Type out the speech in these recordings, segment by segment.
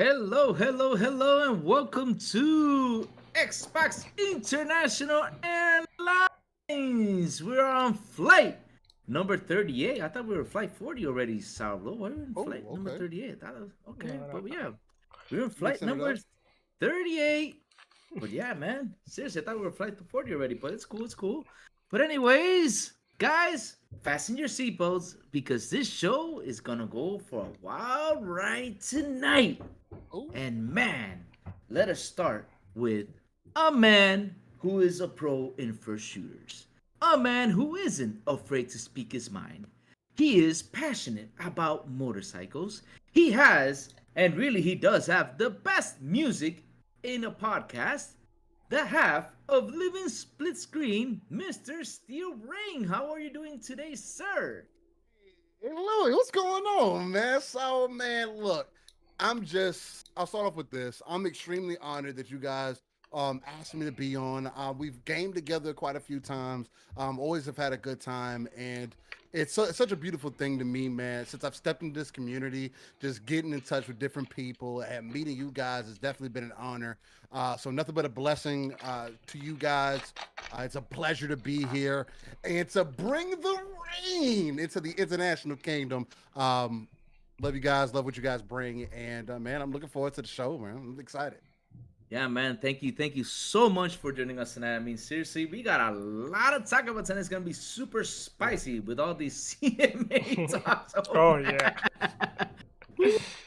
Hello, hello, hello, and welcome to Xbox International Airlines. We're on flight number 38. I thought we were flight 40 already, Sourblow. Why are we in Oh, flight number okay. 38? I thought it was okay, No, but no, yeah, we're in flight Mixing it number up. 38. But yeah, man, seriously, I thought we were flight 40 already, but it's cool, it's cool. But anyways, guys, fasten your seatbelts because this show is gonna go for a wild ride tonight. Oh, And man, let us start with a man who is a pro in first shooters. A man who isn't afraid to speak his mind. He is passionate about motorcycles. He has, and really he does have, the best music in a podcast. The half of Living Split Screen, Mr. Steel Ring. How are you doing today, sir? hey, Louis, what's going on, man? So, man, look, I'll start off with this. I'm extremely honored that you guys asked me to be on. We've gamed together quite a few times. Always have had a good time, and it's such a beautiful thing to me, man. Since I've stepped into this community, just getting in touch with different people and meeting you guys has definitely been an honor. So nothing but a blessing to you guys. It's a pleasure to be here and to bring the rain into the international kingdom. Love you guys, love what you guys bring, and man, I'm looking forward to the show, man. I'm excited. Yeah, man. Thank you so much for joining us tonight. I mean, seriously, we got a lot of talk about tonight. It's gonna be super spicy with all these CMA talks. Oh Oh yeah.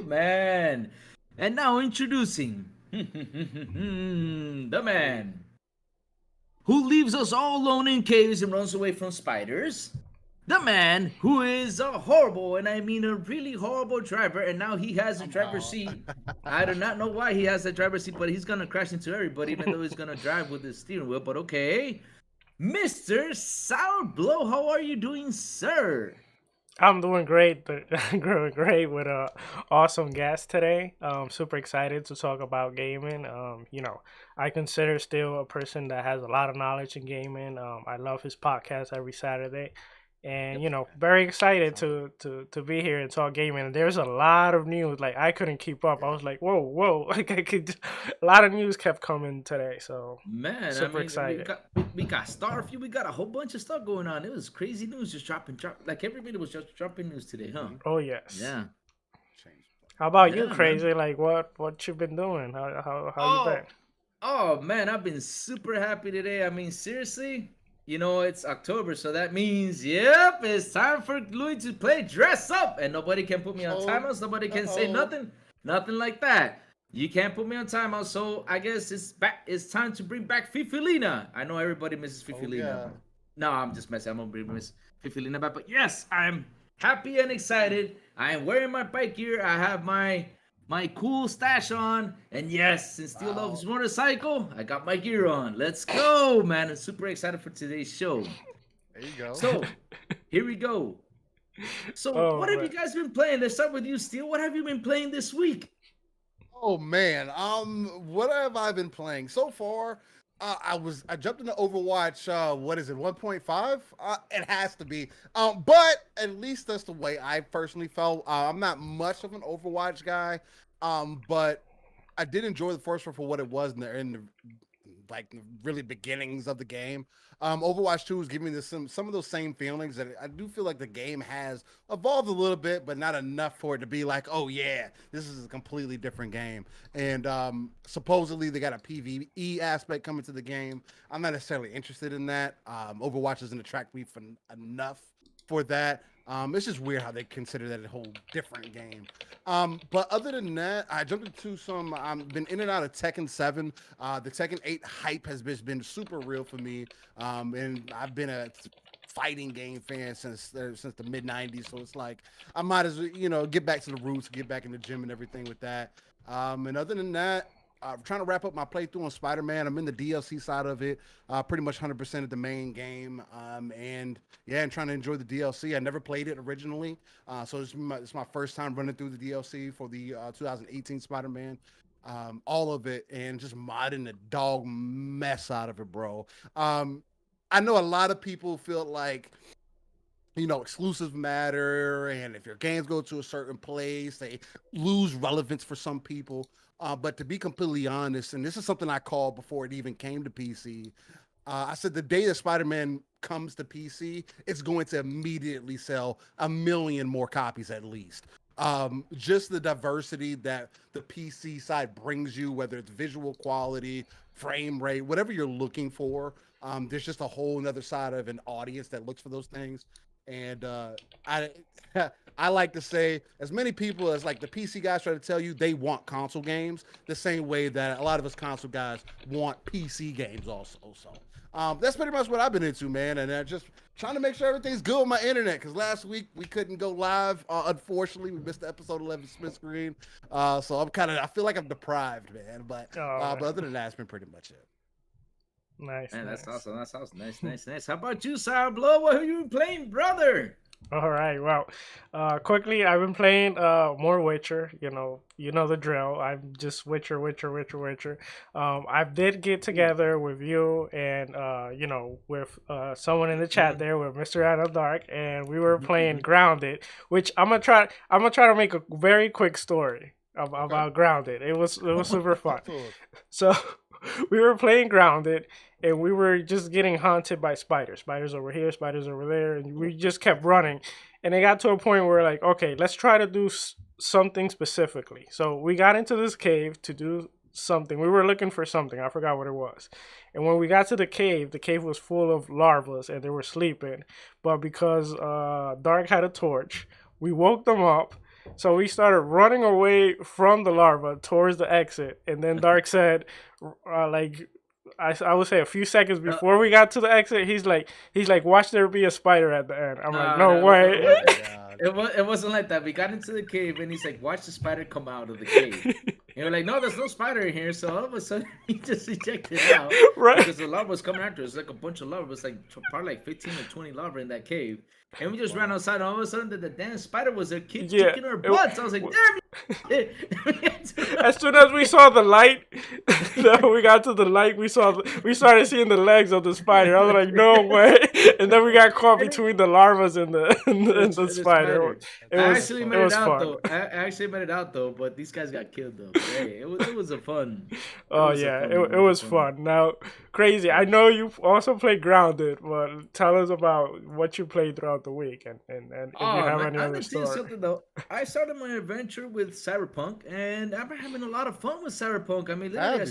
man. And now introducing the man who leaves us all alone in caves and runs away from spiders. The man who is a horrible, and I mean a really horrible driver, and now he has a I'm driver's out. seat. I do not know why he has a driver's seat, but he's gonna crash into everybody, even though he's gonna drive with the steering wheel. But okay, Mr. Sourblow, how are you doing, sir? I'm doing great, great with a awesome guest today. Super excited to talk about gaming. I consider still a person that has a lot of knowledge in gaming. I love his podcast every Saturday, and Yep. very excited Sounds to be here and talk gaming. And there's a lot of news. Like I couldn't keep up. I yeah. was like, whoa, like a lot of news kept coming today. So Man, I super mean, excited. we got Starfield, we got a whole bunch of stuff going on. It was crazy news, just drop like everybody was just dropping news today, huh? Mm-hmm. Oh yes. Yeah, Change. How about you, yeah, man. Crazy? Like what you been doing? How you been? Oh, oh man, I've been super happy today. I mean, seriously, it's October, so that means, yep, it's time for Louis to play dress up, and nobody can put me on Oh, timeouts. Nobody can say uh-oh. nothing like that. You can't put me on timeout, so I guess it's back. It's time to bring back Fifilina. I know everybody misses Oh, Fifilina. yeah. No, I'm just messing. I'm gonna bring Miss Fifilina back, but yes, I'm happy and excited. I am wearing my bike gear. I have my cool stash on. And yes, since Steel loves Wow. his motorcycle, I got my gear on. Let's go, man. I'm super excited for today's show. There you go. So, here we go. So, Oh what have you man. guys been playing? Let's start with you, Steel. What have you been playing this week? Oh man, what have I been playing so far? I jumped into Overwatch. What is it, 1.5? It has to be. But at least that's the way I personally felt. I'm not much of an Overwatch guy. But I did enjoy the first one for what it was in the like really beginnings of the game. Overwatch 2 is giving me some of those same feelings that I do feel like the game has evolved a little bit, but not enough for it to be like, oh yeah, this is a completely different game. And supposedly they got a PvE aspect coming to the game. I'm not necessarily interested in that. Overwatch doesn't attract me enough for that. It's just weird how they consider that a whole different game. But other than that, I jumped into some. I've been in and out of Tekken 7. The Tekken 8 hype has been super real for me. And I've been a fighting game fan since the mid 90s. So it's like I might as well, get back to the roots, get back in the gym and everything with that. And other than that, I'm trying to wrap up my playthrough on Spider-Man. I'm in the DLC side of it, pretty much 100% of the main game. And yeah, and trying to enjoy the DLC. I never played it originally, so it's my first time running through the DLC for the 2018 Spider-Man. All of it, and just modding the dog mess out of it, bro. I know a lot of people feel like exclusives matter, and if your games go to a certain place, they lose relevance for some people. But to be completely honest, and this is something I called before it even came to PC, I said the day that Spider-Man comes to PC, it's going to immediately sell 1 million more copies at least. Just the diversity that the PC side brings you, whether it's visual quality, frame rate, whatever you're looking for. There's just a whole nother side of an audience that looks for those things. And I I like to say, as many people as like the PC guys try to tell you, they want console games the same way that a lot of us console guys want PC games also. So that's pretty much what I've been into, man. And just trying to make sure everything's good with my internet, because last week we couldn't go live. Unfortunately, we missed the episode 11 split screen. So I feel like I'm deprived, man. But other than that, that's been pretty much it. Nice. Man, that's nice. awesome. That's awesome. Nice. How about you, Sourblow? What have you been playing, brother? All right. Well, quickly, I've been playing more Witcher. You know the drill. I'm just Witcher. I did get together with you and with someone in the chat there with Mr. Adam Dark, and we were playing Grounded, which I'm gonna try to make a very quick story about Grounded. It was super fun. So we were playing Grounded, and we were just getting haunted by spiders. Spiders over here, spiders over there, and we just kept running. And it got to a point where we're like, okay, let's try to do something specifically. So we got into this cave to do something. We were looking for something. I forgot what it was. And when we got to the cave was full of larvas, and they were sleeping. But because Dark had a torch, we woke them up. So we started running away from the larva towards the exit. And then Dark said, I would say a few seconds before we got to the exit, he's like, watch there be a spider at the end. I'm like, no way. It wasn't like that. We got into the cave, and he's like, watch the spider come out of the cave. And we're like, no, there's no spider in here. So all of a sudden, he just ejected out. Right. Because the larva was coming after us, like a bunch of larva. It was like probably like 15 or 20 larva in that cave. And we just ran outside, and all of a sudden, the damn spider was there kicking our butts. I was like, damn it. As soon as we saw the light, we got to the light, we started seeing the legs of the spider. I was like, no way. And then we got caught between the larvas and the spider. I actually made it out, though. I actually made it out, though, but these guys got killed, though. Hey, it was a fun. It was fun. Now, crazy. I know you also played Grounded, but tell us about what you played throughout the week and if you have any other story. Though. I started my adventure with Cyberpunk, and I've been having a lot of fun with Cyberpunk. I mean, literally, I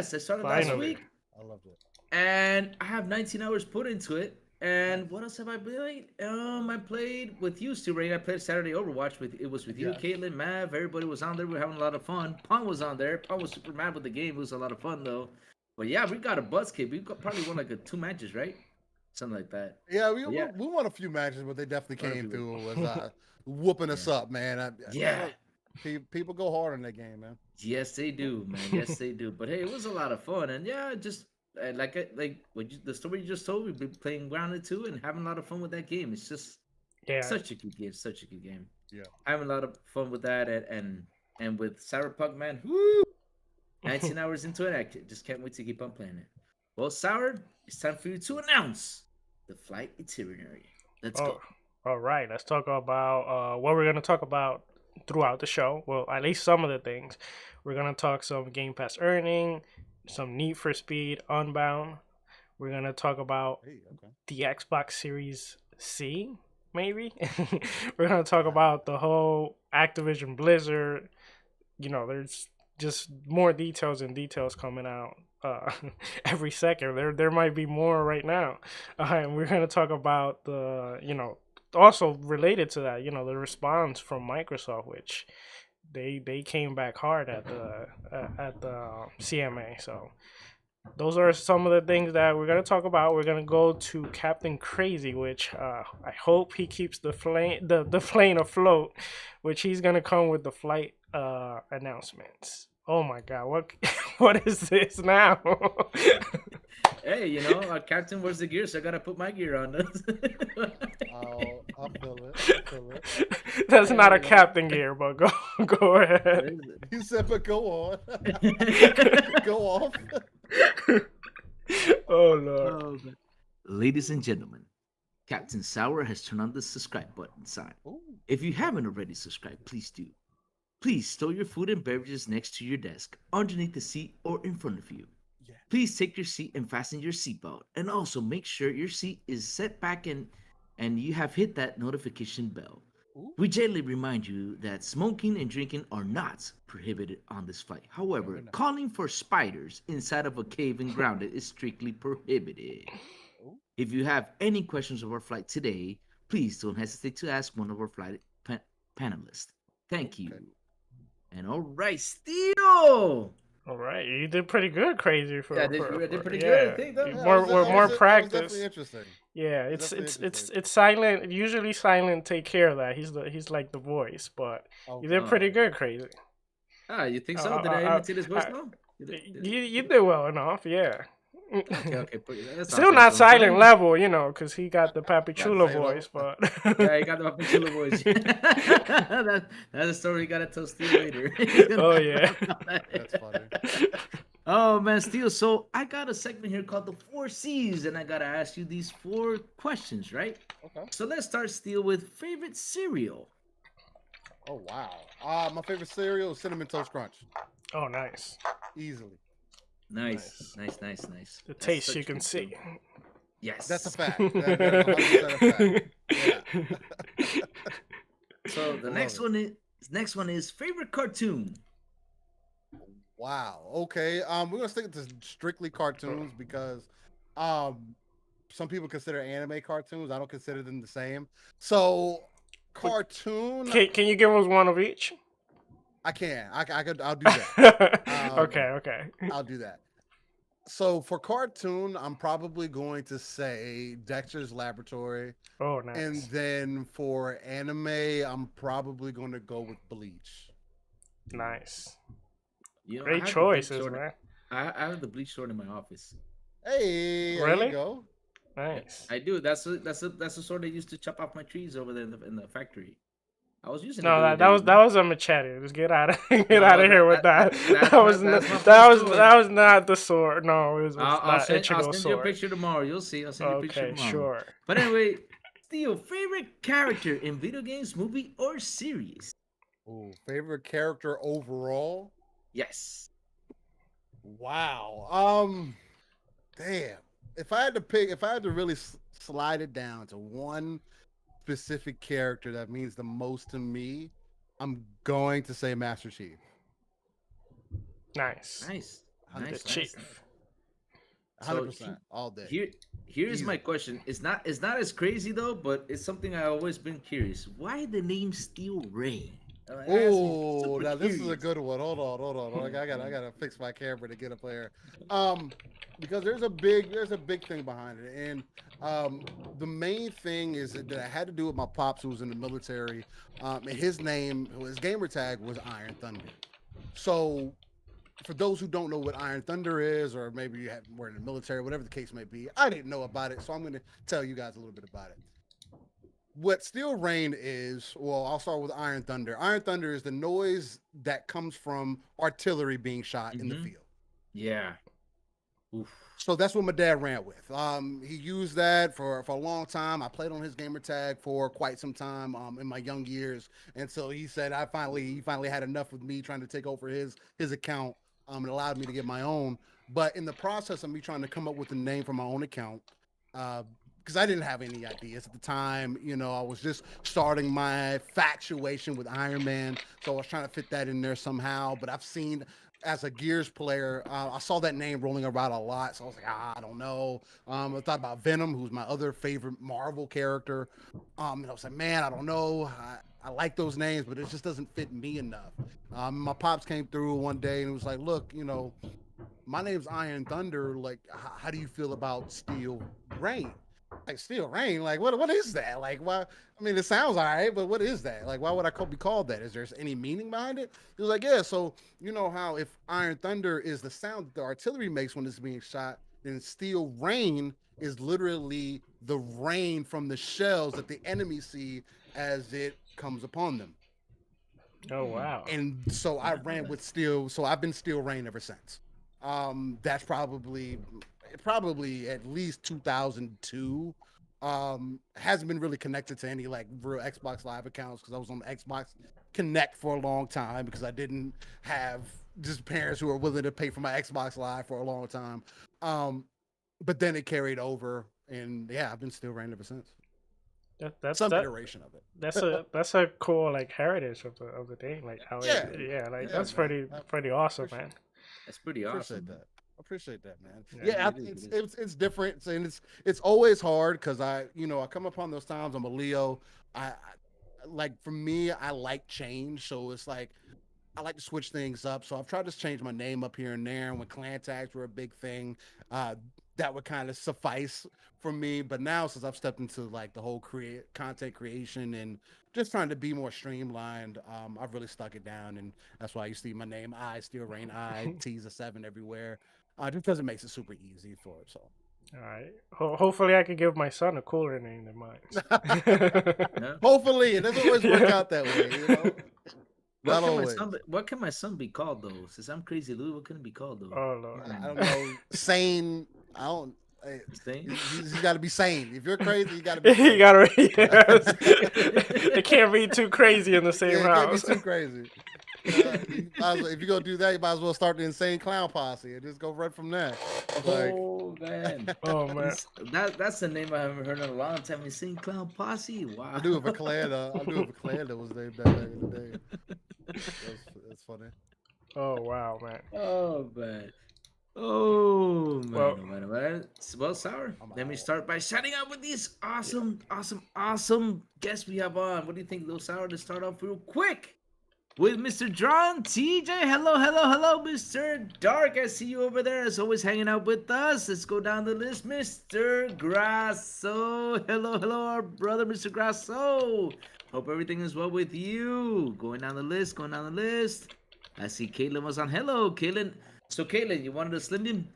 started last week. I loved it. And I have 19 hours put into it. And what else have I played? I played with you, Stu Ray. I played Saturday Overwatch with you, Caitlin, Mav. Everybody was on there. We were having a lot of fun. Pong was on there. Pong was super mad with the game. It was a lot of fun, though. But yeah, we got a buzz kid. We probably won like 2 matches, right? Something like that. Yeah, we won a few matches, but they definitely came through with whooping us up, man. People go hard in that game, man. Yes, they do, man. Yes, they do. But hey, it was a lot of fun, and yeah, just the story you just told. We've been playing Grounded 2 and having a lot of fun with that game. It's just such a good game. Yeah, having a lot of fun with that, and with Cyberpunk, man. Woo! 19 hours into it, I just can't wait to keep on playing it. Well, Sour, it's time for you to announce the flight itinerary. Let's go. All right, let's talk about what we're going to talk about throughout the show. Well, at least some of the things. We're going to talk some Gamepass earning, some Need for Speed, Unbound. We're going to talk about the Xbox Series C, maybe. We're going to talk about the whole Activision Blizzard. There's just more details coming out every second. There might be more right now. And we're going to talk about also related to that, the response from Microsoft, which they came back hard at the CMA. So those are some of the things that we're going to talk about. We're going to go to Captain Crazy, which I hope he keeps the plane afloat, which he's going to come with the flight announcements. Oh my God, what is this now? Hey, Captain wears the gear, so I gotta put my gear on. I'll feel it. That's not a captain gear, but go ahead. You said, but go on. Go off. Oh Lord. Ladies and gentlemen, Captain Sour has turned on the subscribe button sign. Ooh. If you haven't already subscribed, please do. Please store your food and beverages next to your desk, underneath the seat, or in front of you. Yeah. Please take your seat and fasten your seatbelt, and also make sure your seat is set back and you have hit that notification bell. Ooh. We gently remind you that smoking and drinking are not prohibited on this flight. However, No, they're not. calling for spiders inside of a cave and grounded is strictly prohibited. Ooh. If you have any questions of our flight today, please don't hesitate to ask one of our flight panelists. Thank you. Okay. And all right, Steel. All right, you did pretty good, Crazy. Yeah, I did pretty good, I think, though. Yeah, Yeah, more That was practice. definitely interesting. Yeah, it's Definitely interesting. it's silent. Usually, silent take care of that. He's like the voice, but you did Okay. pretty good, Crazy. Ah, you think so? Did I imitate his voice now? You did well enough, yeah. Okay. Still not silent level, because he got the Papi Chulo say it all. voice, but Yeah, he got the Papichulo voice. That's a story you gotta tell Steve later. Oh, yeah. That's funny. Oh man, Steel. So I got a segment here called the 4Cs, and I gotta ask you these 4 questions, right? Okay. So let's start, Steel, with favorite cereal. Oh wow. My favorite cereal is Cinnamon Toast Crunch. oh, nice. Easily. Nice. The That's taste such you a can good see. one. Yes, That's a fact. That is 100% a fact. Yeah. So the Love next it. one is favorite cartoon. Wow. Okay. We're gonna stick to strictly cartoons because some people consider anime cartoons. I don't consider them the same. So cartoon, Can you give us one of each? I can. I'll do that. Okay. I'll do that. So for cartoon, I'm probably going to say Dexter's Laboratory. Oh, nice. And then for anime, I'm probably going to go with Bleach. Nice. You know, I Great have the choices, Bleach sword- man. I have the bleach sword in my office. Hey, there Really? you go. Nice. I do. That's a sword I used to chop off my trees over there in the factory. I was using it. No, the other that was day, that was a machete. Just get out of No, here with that. that's That was my not, bleach sword. that was not the sword. No, it's I'll not send you a sword. picture tomorrow. You'll see. I'll send you a picture Okay, tomorrow. sure. But anyway, Steel, favorite character in video games, movie, or series? Ooh, favorite character overall? Yes. Wow. Damn. If I had to really slide it down to one specific character that means the most to me, I'm going to say Master Chief. Nice. Nice. The chief. 100% all day. Here's Easy. my question. It's not as crazy though, but it's something I always been curious. Why the name Steel Rain? Oh, now this is a good one. Hold on. I gotta fix my camera to get up there. Because there's a big thing behind it, and the main thing is that I had to do with my pops who was in the military. And his gamer tag was Iron Thunder. So, for those who don't know what Iron Thunder is, or maybe you were in the military, whatever the case may be, I didn't know about it, so I'm gonna tell you guys a little bit about it. What Steel Rain is, well, I'll start with Iron Thunder. Iron Thunder is the noise that comes from artillery being shot in the field. Yeah. Oof. So that's what my dad ran with. He used that for a long time. I played on his gamer tag for quite some time in my young years. And so he said he finally had enough with me trying to take over his account. It allowed me to get my own. But in the process of me trying to come up with a name for my own account, because I didn't have any ideas at the time. I was just starting my infatuation with Iron Man. So I was trying to fit that in there somehow. But I've seen, as a Gears player, I saw that name rolling around a lot. So I was like, I don't know. I thought about Venom, who's my other favorite Marvel character. And I was like, man, I don't know. I like those names, but it just doesn't fit me enough. My pops came through one day and was like, look, my name's Iron Thunder. Like, how do you feel about Steel Rain? Like, Steel Rain? Like, what is that? Like, why? I mean, it sounds all right, but what is that? Like, why would I be called that? Is there any meaning behind it? He was like, yeah, so you know how if Iron Thunder is the sound that the artillery makes when it's being shot, then Steel Rain is literally the rain from the shells that the enemy see as it comes upon them. Oh, wow. And so I ran with Steel, so I've been Steel Rain ever since. That's probably at least 2002. Hasn't been really connected to any like real Xbox Live accounts because I was on the Xbox Connect for a long time because I didn't have just parents who were willing to pay for my Xbox Live for a long time. But then it carried over, and yeah, I've been still running ever since. That's Some iteration of it. That's a cool like heritage of the thing. Like how that's man. pretty awesome, man. That's pretty awesome. Appreciate that, man. Yeah, It's different, and it's always hard because I come upon those times. I'm a Leo. I like, for me, I like change, so it's like I like to switch things up. So I've tried to change my name up here and there. And when clan tags were a big thing, that would kind of suffice for me. But now, since I've stepped into like the whole content creation and just trying to be more streamlined, I've really stuck it down, and that's why you see my name I Steel Rain T's a 7 everywhere. Just because it makes it super easy for it. So. All right. Hopefully, I can give my son a cooler name than mine. Yeah. Hopefully, it doesn't always work out that way. You know? What can my son be called though? Since I'm Crazy Lou, what can it be called though? Oh Lord. I don't know. Sane. I don't. Sane? He's got to be sane. If you're crazy, you got to be. You gotta. Yes. It can't be too crazy in the same house. It can't be too crazy. If you're gonna do that, you might as well start the Insane Clown Posse and just go right from there. Like, Oh man! Oh man! That's the name I haven't heard in a long time. Insane Clown Posse. Wow. I knew of a clan. That was named that back in the day. That's funny. Oh wow, man! Oh man! Oh man! Well- Oh, man. Well, Sour. Let me start by shouting out with these awesome guests we have on. What do you think, Lil Sour? To start off real quick with Mr. John TJ. Hello, Mr. Dark. I see you over there, as always, hanging out with us. Let's go down the list. Mr. Grasso. Hello, our brother, Mr. Grasso. Hope everything is well with you. Going down the list. I see Caitlin was on. Hello, Caitlin. So, Caitlin, you wanted a Slim Jim?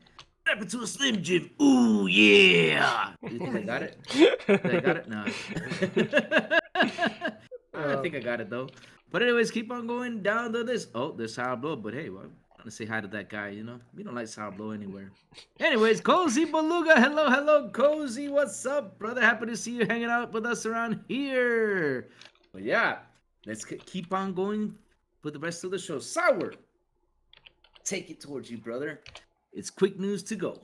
Step into a Slim Jim. Ooh, yeah. You think I got it? No. I think I got it, though. But anyways, keep on going down the list. Oh, there's Sourblow, but hey, well, I want to say hi to that guy, you know? We don't like Sourblow anywhere. Anyways, Cozy Beluga. Hello, Cozy. What's up, brother? Happy to see you hanging out with us around here. But yeah, let's keep on going with the rest of the show. Sour, take it towards you, brother. It's quick news to go.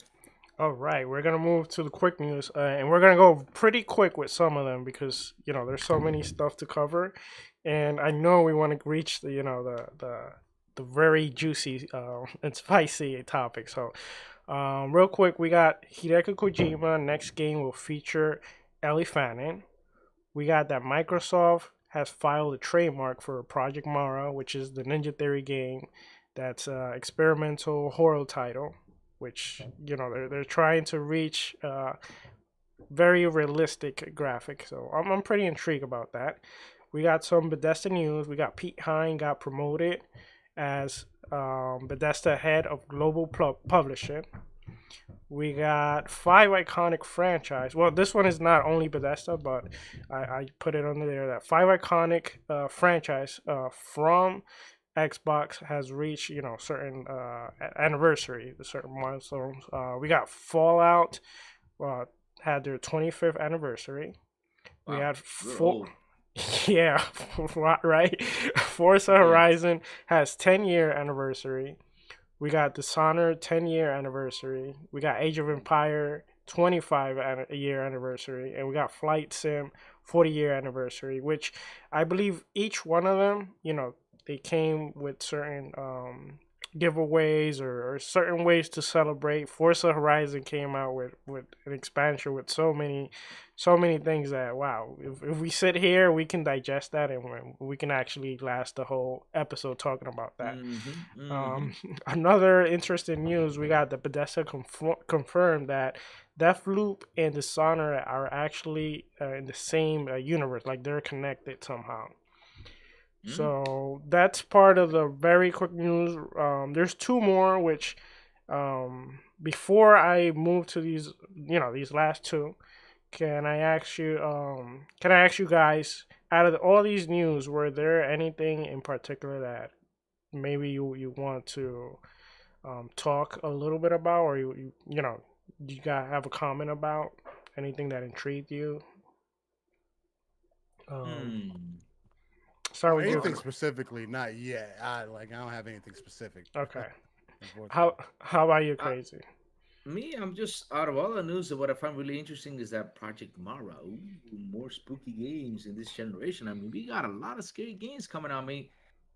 All right, we're gonna move to the quick news, and we're gonna go pretty quick with some of them because there's so many stuff to cover, and I know we want to reach the the very juicy and spicy topic. So, real quick, we got Hideki Kojima. Next game will feature Ellie Fannin. We got that Microsoft has filed a trademark for Project Mara, which is the Ninja Theory game. That's experimental horror title, which they're trying to reach very realistic graphics. So I'm pretty intrigued about that. We got some Bethesda news. We got Pete Hine got promoted as Bethesda head of global publishing. We got 5 iconic franchise. Well, this one is not only Bethesda, but I put it under there that 5 iconic franchise from Xbox has reached, certain anniversary, certain milestones. We got Fallout had their 25th anniversary. Wow. We had yeah, right. Forza Horizon has 10-year anniversary. We got Dishonored 10-year anniversary. We got Age of Empire 25-year anniversary, and we got Flight Sim 40-year anniversary. Which I believe each one of them, they came with certain giveaways or certain ways to celebrate. Forza Horizon came out with an expansion with so many things that, wow, if we sit here, we can digest that and we can actually last the whole episode talking about that. Another interesting news, we got the Bethesda confirmed that Deathloop and Dishonored are actually in the same universe, like they're connected somehow. So that's part of the very quick news. There's 2 more, which before I move to these, these last 2, can I ask you guys, out of all these news, were there anything in particular that maybe you want to talk a little bit about, or you guys have a comment about Anything that intrigued you? Hmm. Start with you. Anything specifically? Not yet. I don't have anything specific. Okay. Unfortunately. How about you, Uh, Crazy? Me, I'm just out of all the news. What I find really interesting is that Project Mara. Ooh, more spooky games in this generation. I mean, we got a lot of scary games coming out. I mean,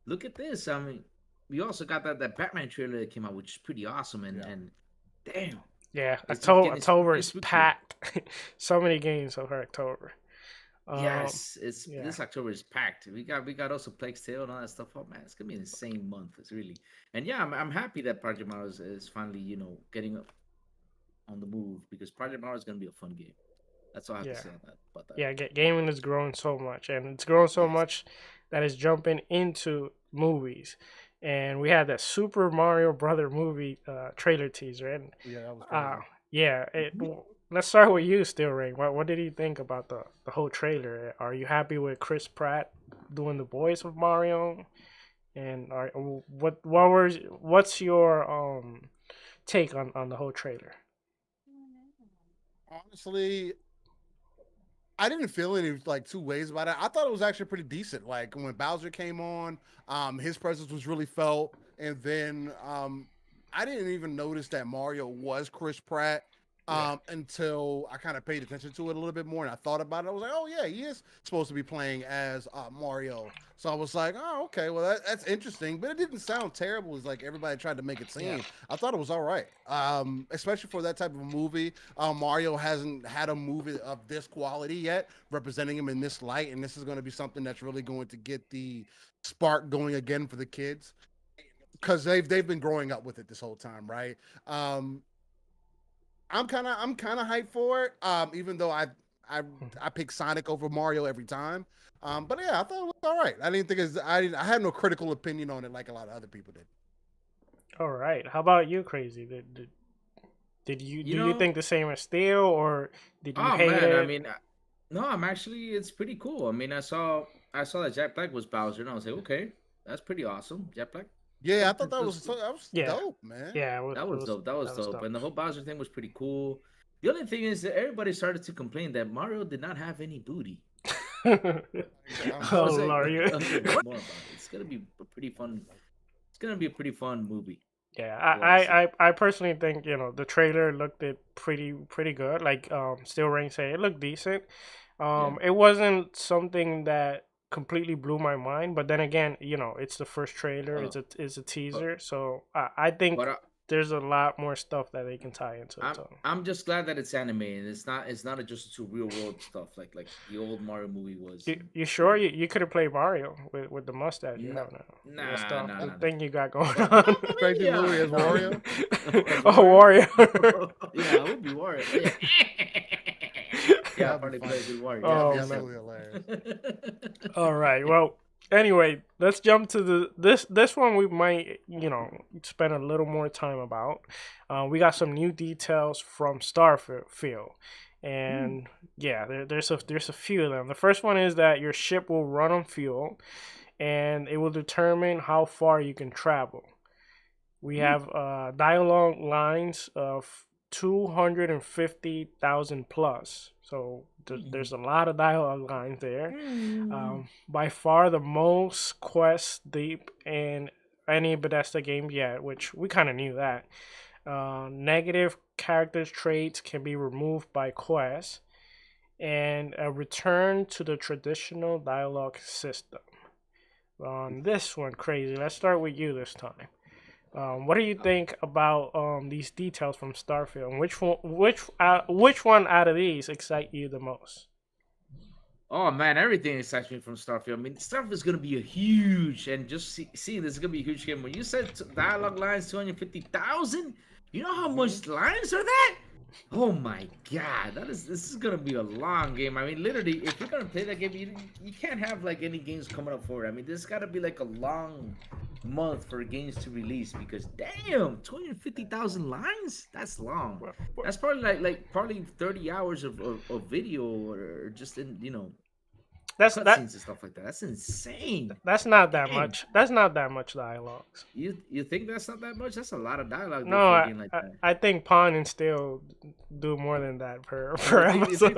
look at this. I mean, we also got that Batman trailer that came out, which is pretty awesome. And damn, Yeah, it's just October getting is spookier. packed. So many games over October. Yes, it's yeah. this October is packed. We got also Plague's Tale and all that stuff. Oh man, it's gonna be an insane month. It's really and yeah, I'm happy that Project Mara is finally getting up on the move because Project Mara is gonna be a fun game. That's all I have to Yeah. say on that about that. Yeah, gaming is growing so much, and it's growing so Yes. much that it's jumping into movies. And we had that Super Mario Brother movie trailer teaser, and Yeah, that was crazy. yeah, let's start with you, Still Ring. What did you think about the whole trailer? Are you happy with Chris Pratt doing the voice of Mario? And what's your take on the whole trailer? Honestly, I didn't feel any two ways about it. I thought it was actually pretty decent. Like when Bowser came on, his presence was really felt, and then I didn't even notice that Mario was Chris Pratt until I kind of paid attention to it a little bit more and I thought about it. I was like, oh yeah, he is supposed to be playing as Mario. So I was like, oh okay, well that's interesting, but it didn't sound terrible as like everybody tried to make it seem. Yeah. I thought it was all right, especially for that type of a movie. Mario hasn't had a movie of this quality yet, representing him in this light, and this is going to be something that's really going to get the spark going again for the kids because they've been growing up with it this whole time, right? I'm kind of hyped for it. Even though I pick Sonic over Mario every time. But yeah, I thought it was all right. I didn't think I had no critical opinion on it like a lot of other people did. All right. How about you, Crazy? Did you think the same as Theo, or did you hate man, it? I mean, no, I'm actually it's pretty cool. I mean, I saw that Jack Black was Bowser, and I was like, okay, that's pretty awesome, Jack Black. Yeah, I thought that was Yeah. dope, man. Yeah, That was dope. That was dope. And the whole Bowser thing was pretty cool. The only thing is that everybody started to complain that Mario did not have any booty. Oh Lord, Lord, more about it. It's gonna be a pretty fun. It's gonna be a pretty fun movie. Yeah, From what I I personally think the trailer looked pretty good. Like Still Ring said, it looked decent. Yeah. It wasn't something that completely blew my mind, but then again, it's the first trailer. It's a teaser, so I think But there's a lot more stuff that they can tie into it. So. I'm just glad that it's animated. It's not just to real world stuff like the old Mario movie was. You sure you could have played Mario with the mustache you have now? Nah, stuff. nah. The thing you got going on. Crazy Yeah. Louie as Wario. Oh, Wario. Yeah, it would be Wario. Yeah. Yeah, That'd be probably play with Wario. Oh, Yeah, Absolutely hilarious. All right. Well, anyway, let's jump to this one. We might spend a little more time about. We got some new details from Starfield, and yeah, there's a few of them. The first one is that your ship will run on fuel, and it will determine how far you can travel. We have dialogue lines of 250,000 plus. So there's a lot of dialogue lines there. By far the most quest deep in any Bethesda game yet, which we kind of knew that. Negative character traits can be removed by quests, and a return to the traditional dialogue system. On this one, Crazy, let's start with you this time. What do you think about these details from Starfield? And which one out of these excite you the most? Oh man, everything excites me from Starfield. I mean, Starfield is gonna be a huge, and just seeing this is gonna be a huge game. When you said dialogue lines 250,000, you know how much lines are that? Oh my god, this is gonna be a long game. I mean, literally, if you're gonna play that game, you can't have like any games coming up for it. I mean, this gotta be like a long month for games to release because damn, 250,000 lines? That's long. That's probably like probably 30 hours of video or just in That's that. cutscenes and stuff like that. That's insane. That's not that Dang. much. That's not that much dialogues. You think that's not that much? That's a lot of dialogue there No, for a game like that. I think Pawn and Steel do more than that per You think episode.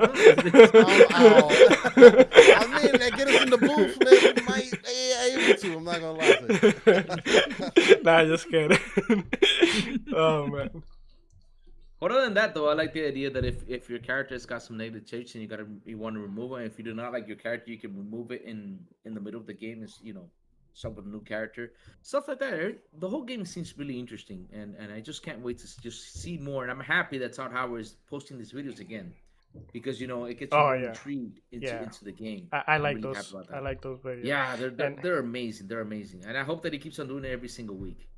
I mean, they get us in the booth, man. We might able to. I'm not gonna lie to you. Nah, just kidding. Oh man. Other than that, though, I like the idea that if your character has got some negative traits and you want to remove it, and if you do not like your character, you can remove it in the middle of the game. Is some with a new character, stuff like that. The whole game seems really interesting, and I just can't wait to just see more. And I'm happy that Todd Howard is posting these videos again, because it gets you more intrigued into the game. I like really happy those. about that. I like those videos. Yeah, they're amazing. They're amazing, and I hope that he keeps on doing it every single week.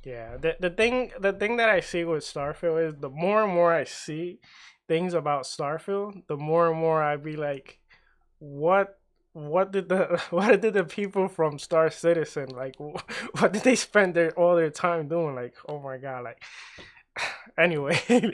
Yeah, the thing that I see with Starfield is the more and more I see things about Starfield, the more and more I be like, what did the people from Star Citizen, like, what did they spend all their time doing? Like, oh my god, like. Anyway, I mean,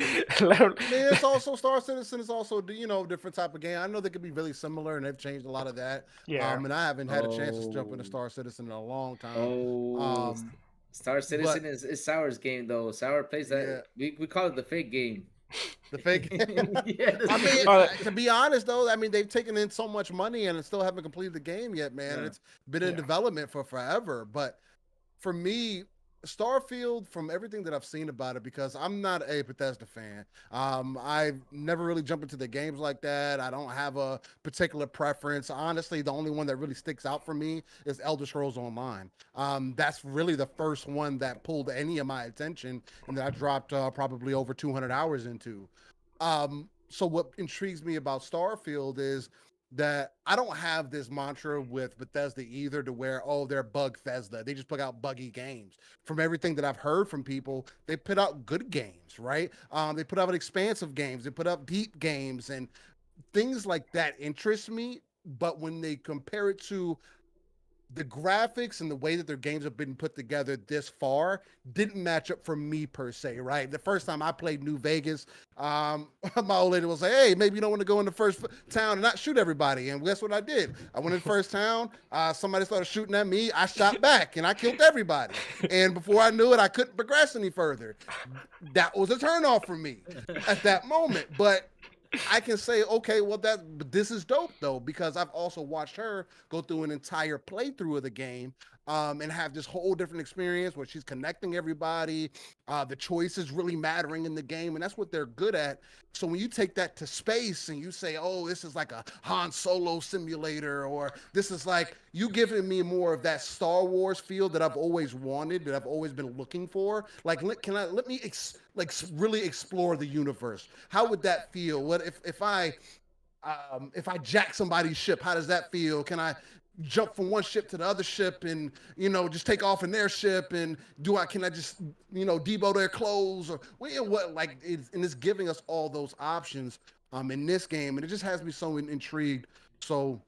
it's also Star Citizen is also different type of game. I know they could be really similar, and they've changed a lot of that. Yeah. And I haven't had a chance to jump into Star Citizen in a long time. Star Citizen is Sour's game, though. Sour plays that. Yeah. We call it the fake game. The fake game. Yeah, I mean, to be honest, though, I mean, they've taken in so much money and still haven't completed the game yet, man. Yeah. It's been in development for forever. But for me, Starfield, from everything that I've seen about it, because I'm not a Bethesda fan. I've never really jumped into the games like that. I don't have a particular preference. Honestly, the only one that really sticks out for me is Elder Scrolls Online. That's really the first one that pulled any of my attention, and that I dropped probably over 200 hours into. So what intrigues me about Starfield is that I don't have this mantra with Bethesda either, to where, they're Bugfesda. They just put out buggy games. From everything that I've heard from people, they put out good games, right? They put out expansive games. They put out deep games, and things like that interest me. But when they compare it to the graphics and the way that their games have been put together this far, didn't match up for me per se, right? The first time I played New Vegas, my old lady was like, hey, maybe you don't want to go in the first town and not shoot everybody. And guess what I did? I went in the first town, somebody started shooting at me, I shot back, and I killed everybody. And before I knew it, I couldn't progress any further. That was a turnoff for me at that moment. But I can say, okay, well, this is dope, though, because I've also watched her go through an entire playthrough of the game and have this whole different experience where she's connecting everybody. The choices really mattering in the game, and that's what they're good at. So when you take that to space and you say, this is like a Han Solo simulator, or this is like you giving me more of that Star Wars feel that I've always wanted, that I've always been looking for. Like, let me really explore the universe. How would that feel? What if I jack somebody's ship? How does that feel? Can I jump from one ship to the other ship and just take off in their ship? And can I just debo their clothes, or what? Like, it's giving us all those options in this game, and it just has me so intrigued. So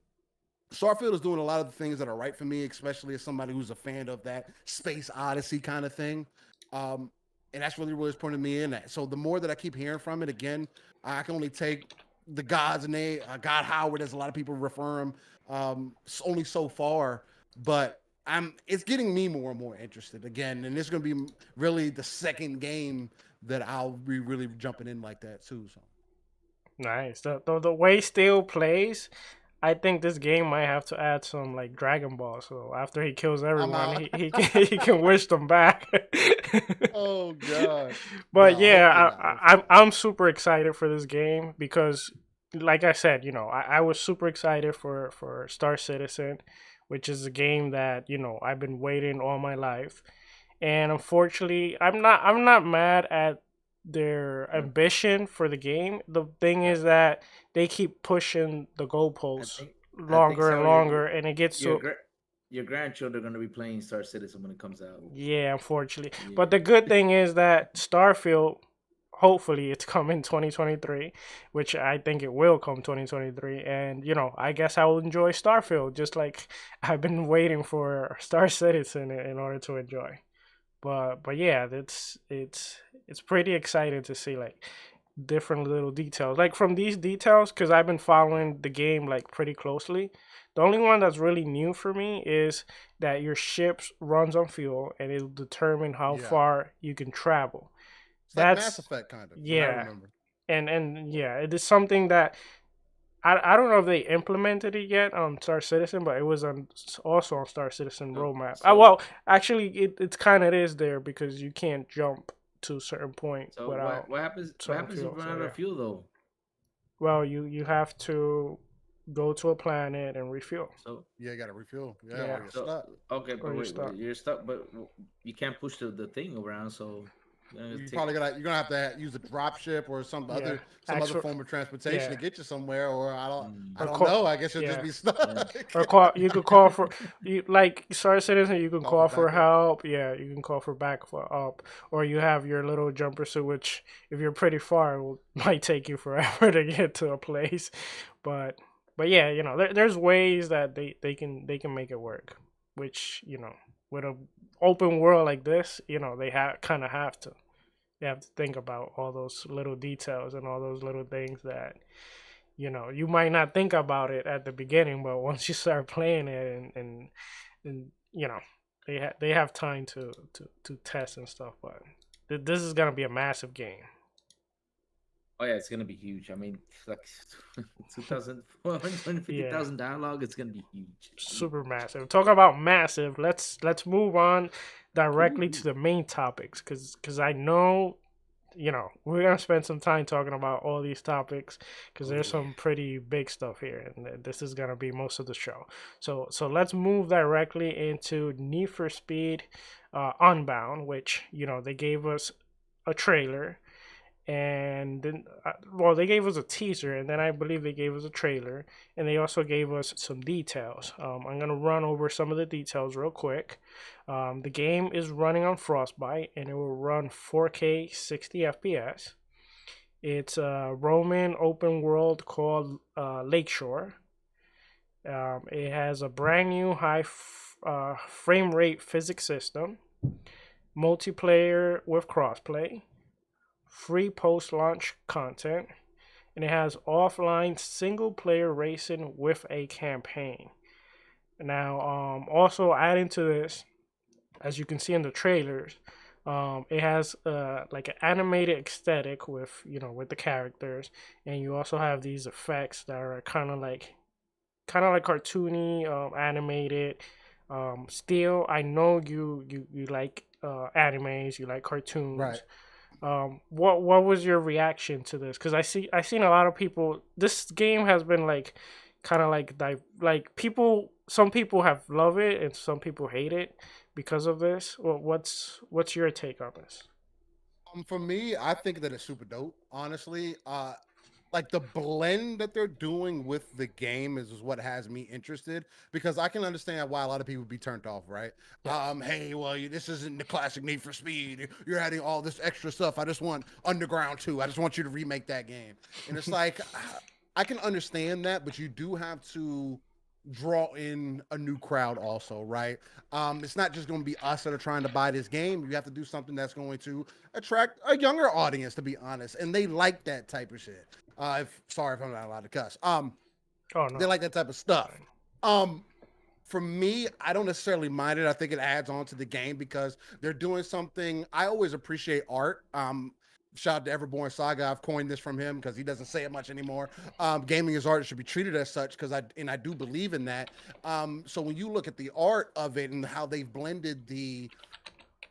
Starfield is doing a lot of the things that are right for me, especially as somebody who's a fan of that space odyssey kind of thing. And that's really what's pointing me in that. So the more that I keep hearing from it, again, I can only take the gods and God Howard, as a lot of people refer him, only so far. But it's getting me more and more interested again. And it's going to be really the second game that I'll be really jumping in like that too. So nice. The way Steel plays, I think this game might have to add some like Dragon Ball. So after he kills everyone, he can wish them back. Oh god! But no, I'm super excited for this game because, like I said, I was super excited for Star Citizen, which is a game that I've been waiting all my life, and unfortunately, I'm not mad at their ambition for the game. The thing is that they keep pushing the goalposts longer and longer, and it gets your grandchildren are going to be playing Star Citizen when it comes out. Yeah, unfortunately. Yeah. But the good thing is that Starfield, hopefully it's coming 2023, which I think it will come 2023. And, I guess I will enjoy Starfield just like I've been waiting for Star Citizen in order to enjoy. But yeah, it's pretty exciting to see, like, different little details. Like from these details, because I've been following the game like pretty closely. The only one that's really new for me is that your ship runs on fuel and it'll determine how Yeah, far you can travel. it's like Mass That's Effect kind of, from what I yeah, remember. and yeah, it is something that I don't know if they implemented it yet on Star Citizen, but it was also on Star Citizen So, roadmap. so, Well, actually, it kind of is there because you can't jump to a certain point so without what happens? What certain happens if you fuel. run So out yeah. of fuel though? Well, you have to go to a planet and refuel. So, Yeah, you got to refuel. Yeah, Yeah, or you're so stuck. okay, or but you wait, start. you're stuck, but you can't push the thing around. So you're gonna You take. probably you're gonna have to use a drop ship or Yeah, some other actual. form of transportation to Yeah, get you somewhere. Or I Mm, or don't call. know. I guess you'll just Yeah, be stuck. yeah. Or call. You could call for you like Star Citizen. You can Call for call for backup. help. Yeah, you can call for backup. Or you have your little jumper suit, which if you're pretty far, it might take you forever to get to a place. But but yeah, there's ways that they can make it work. Which with a open world like this, they kind of have to. You have to think about all those little details and all those little things that you might not think about it at the beginning, but once you start playing it and they have time to test and stuff. But this is gonna be a massive game. oh yeah, it's gonna be huge. I mean, like 2,000, Yeah, dialogue. It's gonna be huge. super massive. Talk about massive. Let's move on directly to Ooh. the main topics, because I know we're gonna spend some time talking about all these topics because Oh there's yeah. some pretty big stuff here, and this is gonna be most of the show. So let's move directly into Need for Speed Unbound, which they gave us a trailer, and then well, they gave us a teaser, and then I believe they gave us a trailer, and they also gave us some details. I'm gonna run over some of the details real quick. The game is running on Frostbite, and it will run 4K 60 FPS. It's a Roman open world called Lakeshore. It has a brand new frame rate physics system, multiplayer with crossplay, free post launch content, and it has offline single player racing with a campaign. Now, also adding to this, as you can see in the trailers, it has like an animated aesthetic with the characters, and you also have these effects that are kind of like cartoony, animated. Still, I know you like animes, you like Right. cartoons. What was your reaction to this? Because I seen a lot of people. This game has been like, kind of like people. Some people have loved it and some people hate it because of this. What's your take on this? For me, I think that it's super dope. Honestly, like the blend that they're doing with the game is what has me interested because I can understand why a lot of people would be turned off, right? Yeah, Hey, well, this isn't the classic Need for Speed. You're adding all this extra stuff. I just want Underground 2. I just want you to remake that game. And it's like, I can understand that, but you do have to draw in a new crowd also, right? It's not just going to be us that are trying to buy this game. You have to do something that's going to attract a younger audience, to be honest, and they like that type of shit. Sorry if I'm not allowed to cuss. oh They no, like that type of it's stuff. fine. Um, for me, I don't necessarily mind it. I think it adds on to the game because they're doing something. I always appreciate art. Shout out to Everborn Saga. I've coined this from him because he doesn't say it much anymore. Gaming is art; it should be treated as such because I do believe in that. So when you look at the art of it and how they've blended the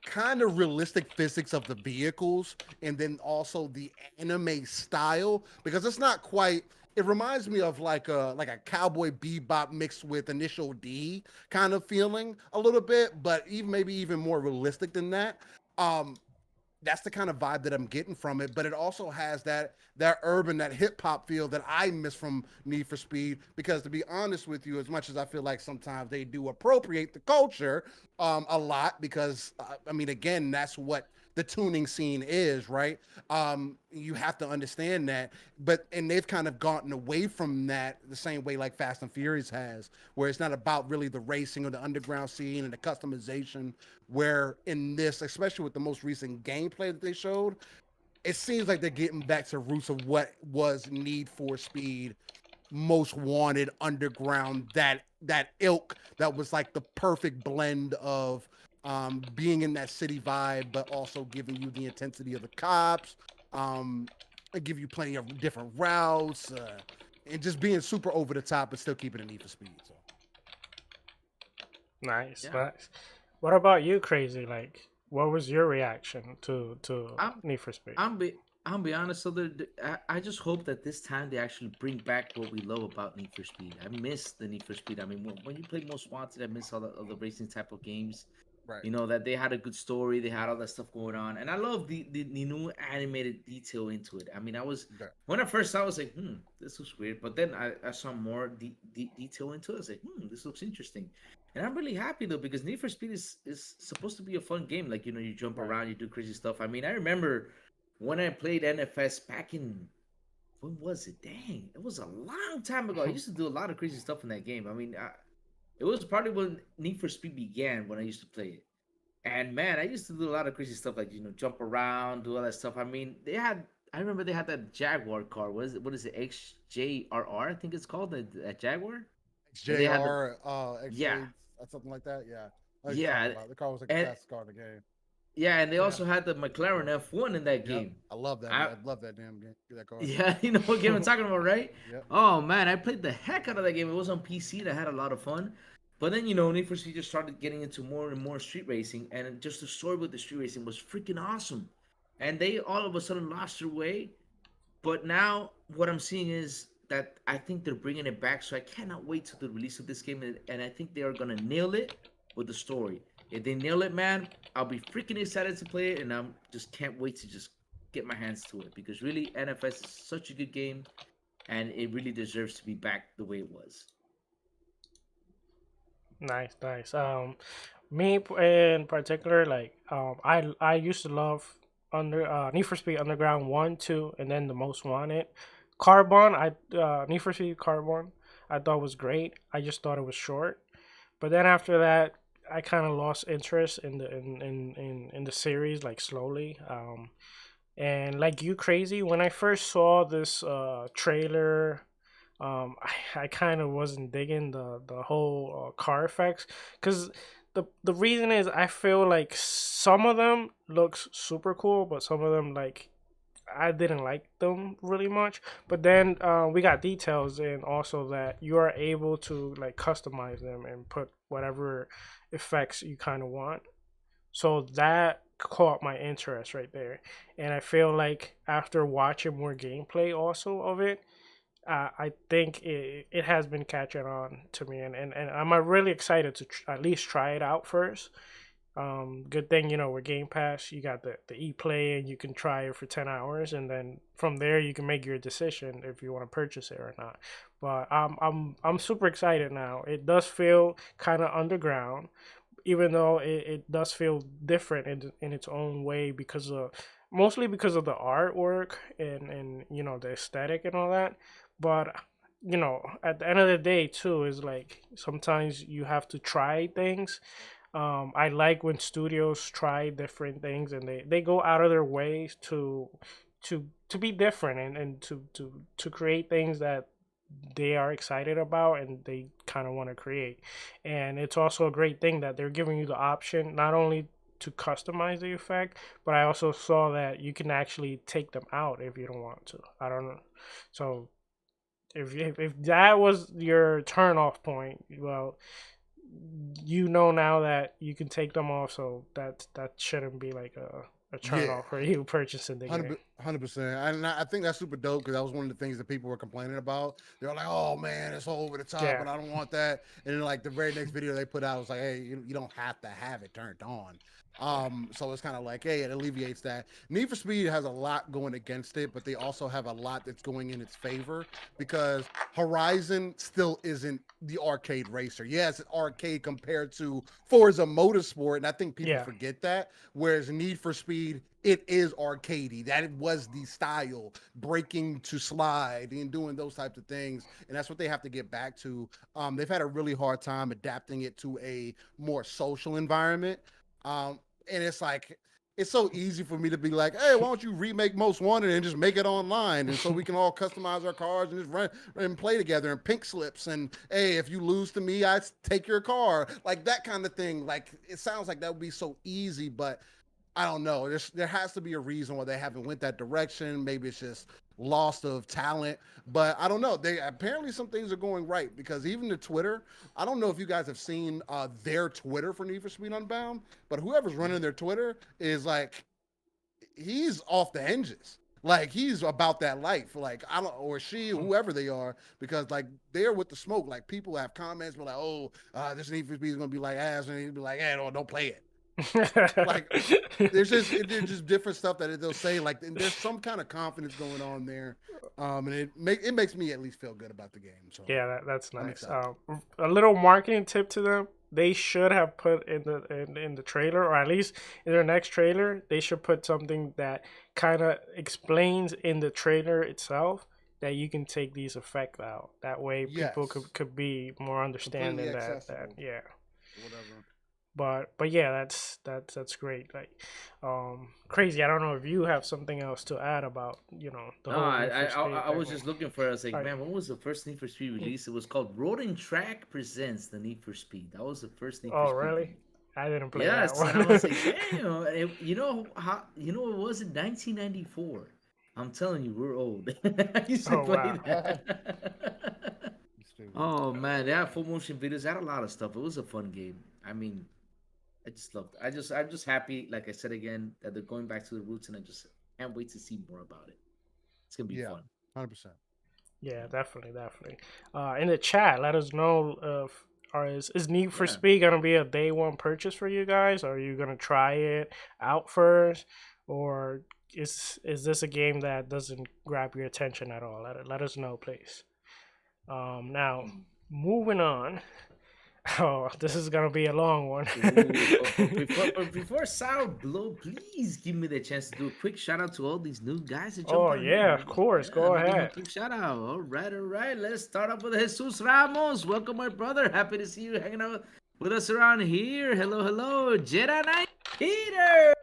kind of realistic physics of the vehicles and then also the anime style because it's not quite, it reminds me of like a cowboy bebop mixed with initial D kind of feeling a little bit, but maybe even more realistic than that. um that's the kind of vibe that I'm getting from it. But it also has that urban, that hip hop feel that I miss from Need for Speed. Because to be honest with you, as much as I feel like sometimes they do appropriate the culture a lot, because I mean, again, that's what the tuning scene is, right? You have to understand that. And they've kind of gotten away from that the same way like Fast and Furious has, where it's not about really the racing or the underground scene and the customization. Where in this, especially with the most recent gameplay that they showed, it seems like they're getting back to roots of what was Need for Speed Most Wanted Underground, that ilk that was like the perfect blend of being in that city vibe, but also giving you the intensity of the cops, and give you plenty of different routes, and just being super over the top, but still keeping it Need for Speed. So. Nice, Yeah. nice. What about you, Crazy? Like, what was your reaction to I'm Need for Speed? I'm be honest. So I just hope that this time they actually bring back what we love about Need for Speed. I miss the Need for Speed. I mean, when you play Most Wanted, I miss all the racing type of games. Right. You know that they had a good story, they had all that stuff going on, and I love the new animated detail into it. I mean, I was Okay. when I first saw, it, I was like, this looks weird, but then I saw more detail into it. I was like, this looks interesting, and I'm really happy though because Need for Speed is supposed to be a fun game. Like you jump Right. around, you do crazy stuff. I mean, I remember when I played NFS back in when was it? Dang, it was a long time ago. I used to do a lot of crazy stuff in that game. I mean, it was probably when Need for Speed began when I used to play it. And man, I used to do a lot of crazy stuff like jump around, do all that stuff. I mean, I remember they had that Jaguar car. What is it? XJRR, I think it's called that Jaguar. And they had the XJR, yeah, XJ, something like that. Yeah. I know what you're talking yeah, about. The car was like the and fastest car in the game. yeah, and they Yeah, also had the McLaren F1 in that Yep. game. I love that. I I love that damn game. That car. Yeah, you know what game I'm talking about, right? Yep. Oh man, I played the heck out of that game. It was on PC and I had a lot of fun. But then Need for Speed just started getting into more and more street racing, and just the story with the street racing was freaking awesome. And they all of a sudden lost their way. But now what I'm seeing is that I think they're bringing it back. So I cannot wait to the release of this game, and I think they are gonna nail it with the story. If they nail it, man, I'll be freaking excited to play it, and I'm just can't wait to just get my hands to it because really NFS is such a good game, and it really deserves to be back the way it was. nice, nice. Me in particular, like, I used to love Need for Speed Underground 1, 2, and then the Most Wanted. Carbon, Need for Speed Carbon, I thought was great. I just thought it was short. But then after that, I kind of lost interest in the series, like, slowly. And like you, Crazy, when I first saw this trailer, I kind of wasn't digging the whole car effects, because the reason is I feel like some of them looks super cool, but some of them, like, I didn't like them really much. But then we got details, and also that you are able to, like, customize them and put whatever effects you kind of want. So that caught my interest right there. And I feel like after watching more gameplay also of it, I think it has been catching on to me. And I'm really excited to at least try it out first. Good thing, with Game Pass, you got the e-play, and you can try it for 10 hours, and then from there you can make your decision if you want to purchase it or not. But I'm super excited now. It does feel kind of underground, even though it does feel different in its own way, because of mostly because of the artwork and the aesthetic and all that. But at the end of the day too, is like sometimes you have to try things. I like when studios try different things, and they go out of their ways to be different, and to create things that they are excited about and they kind of want to create. And it's also a great thing that they're giving you the option not only to customize the effect, but I also saw that you can actually take them out if you don't want to. I don't know. So if that was your turn off point, well, now that you can take them off, so that shouldn't be like a turn Yeah. off for you purchasing the game. 100%. And I think that's super dope because that was one of the things that people were complaining about. They were like, "Oh man, it's all over the top, Yeah. and I don't want that." And then like the very next video they put out was like, "Hey, you don't have to have it turned on." So it's kind of like, hey, it alleviates that. Need for Speed has a lot going against it, but they also have a lot that's going in its favor because Horizon still isn't the arcade racer. Yes, it's arcade compared to Forza Motorsport, and I think people Yeah. forget that. Whereas Need for Speed, it is arcadey. That was the style, breaking to slide and doing those types of things, and that's what they have to get back to. They've had a really hard time adapting it to a more social environment. And it's like it's so easy for me to be like, hey, why don't you remake Most Wanted and just make it online, and so we can all customize our cars and just run and play together and pink slips, and hey, if you lose to me, I take your car, like that kind of thing. Like it sounds like that would be so easy, but I don't know. There has to be a reason why they haven't went that direction. Maybe it's just loss of talent, but I don't know. They apparently some things are going right, because even the Twitter, I don't know if you guys have seen their Twitter for Need for Speed Unbound, but whoever's running their Twitter is like, he's off the hinges. Like he's about that life. Like I don't, or she, whoever they are, because like they're with the smoke. Like people have comments, but like, oh, this Need for Speed is gonna be like ass, and he'd be like, hey, don't play it. Like there's just different stuff that they'll say. Like there's some kind of confidence going on there, and it makes me at least feel good about the game. So yeah, that's nice. A little marketing tip to them: they should have put in the trailer, or at least in their next trailer, they should put something that kind of explains in the trailer itself that you can take these effects out. That way, people could be more understanding that yeah, whatever. But yeah, that's great. Like, crazy. I don't know if you have something else to add about the No, whole I was just looking for. I was like, Right. man, what was the first Need for Speed release? It was called Road and Track Presents the Need for Speed. That was the first Need for Oh, Speed. really? game. I didn't play Yes, that and one. I was like, damn. You know how? You know it was in 1994. I'm telling you, we're old. I used to Oh, play wow. that. Oh man, they had full motion videos. They had a lot of stuff. It was a fun game. I mean, I just loved it. I'm just happy, like I said again, that they're going back to the roots, and I just can't wait to see more about it. It's gonna be fun. 100%. Yeah, definitely. In the chat, let us know is Need for Speed gonna be a day one purchase for you guys? Are you gonna try it out first, or is this a game that doesn't grab your attention at all? Let us know, please. Now moving on. Oh, this is gonna be a long one. Before Sourblow, please give me the chance to do a quick shout out to all these new guys that jumped Oh on yeah, here. of course. Go Let me give him a ahead. quick shout out. All right. Let's start off with Jesus Ramos. Welcome, my brother. Happy to see you hanging out with us around here. Hello, Jedi Knight Peter.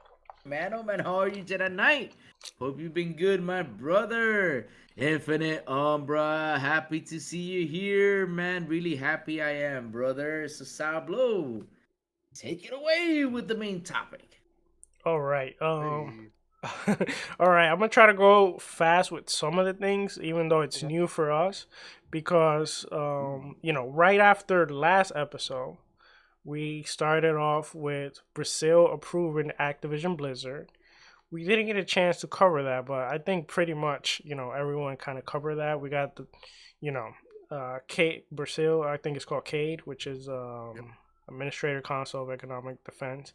Man, oh man, how are you, Jedi Knight? Hope you've been good, my brother. Infinite Umbra, happy to see you here, man. Really happy I am, brother. So Sourblow, take it away with the main topic. All right. All right. I'm gonna try to go fast with some of the things, even though it's new for us, because right after the last episode, we started off with Brazil approving Activision Blizzard. We didn't get a chance to cover that, but I think pretty much everyone kind of covered that. We got the Brazil, I think it's called CADE, which is Administrator Council of Economic Defense.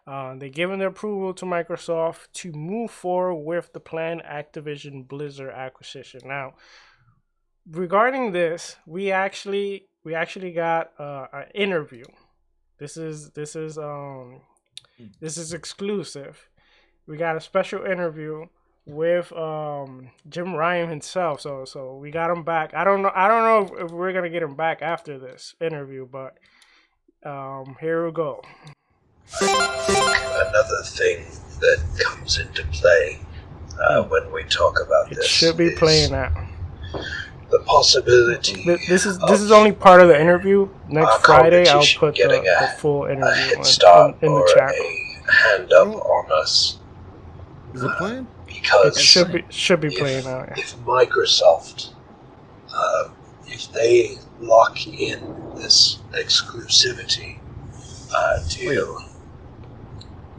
They given their approval to Microsoft to move forward with the planned Activision Blizzard acquisition. Now, regarding this, we actually got an interview. This is exclusive. We got a special interview with Jim Ryan himself. So we got him back. I don't know if we're gonna get him back after this interview, but here we go. Another thing that comes into play when we talk about this, it should be playing now. The possibility. This is only part of the interview. Next Friday, I'll put the full interview in the chat. A hand up on us. Is it playing? Because it should be playing now. Yeah. If Microsoft, if they lock in this exclusivity deal,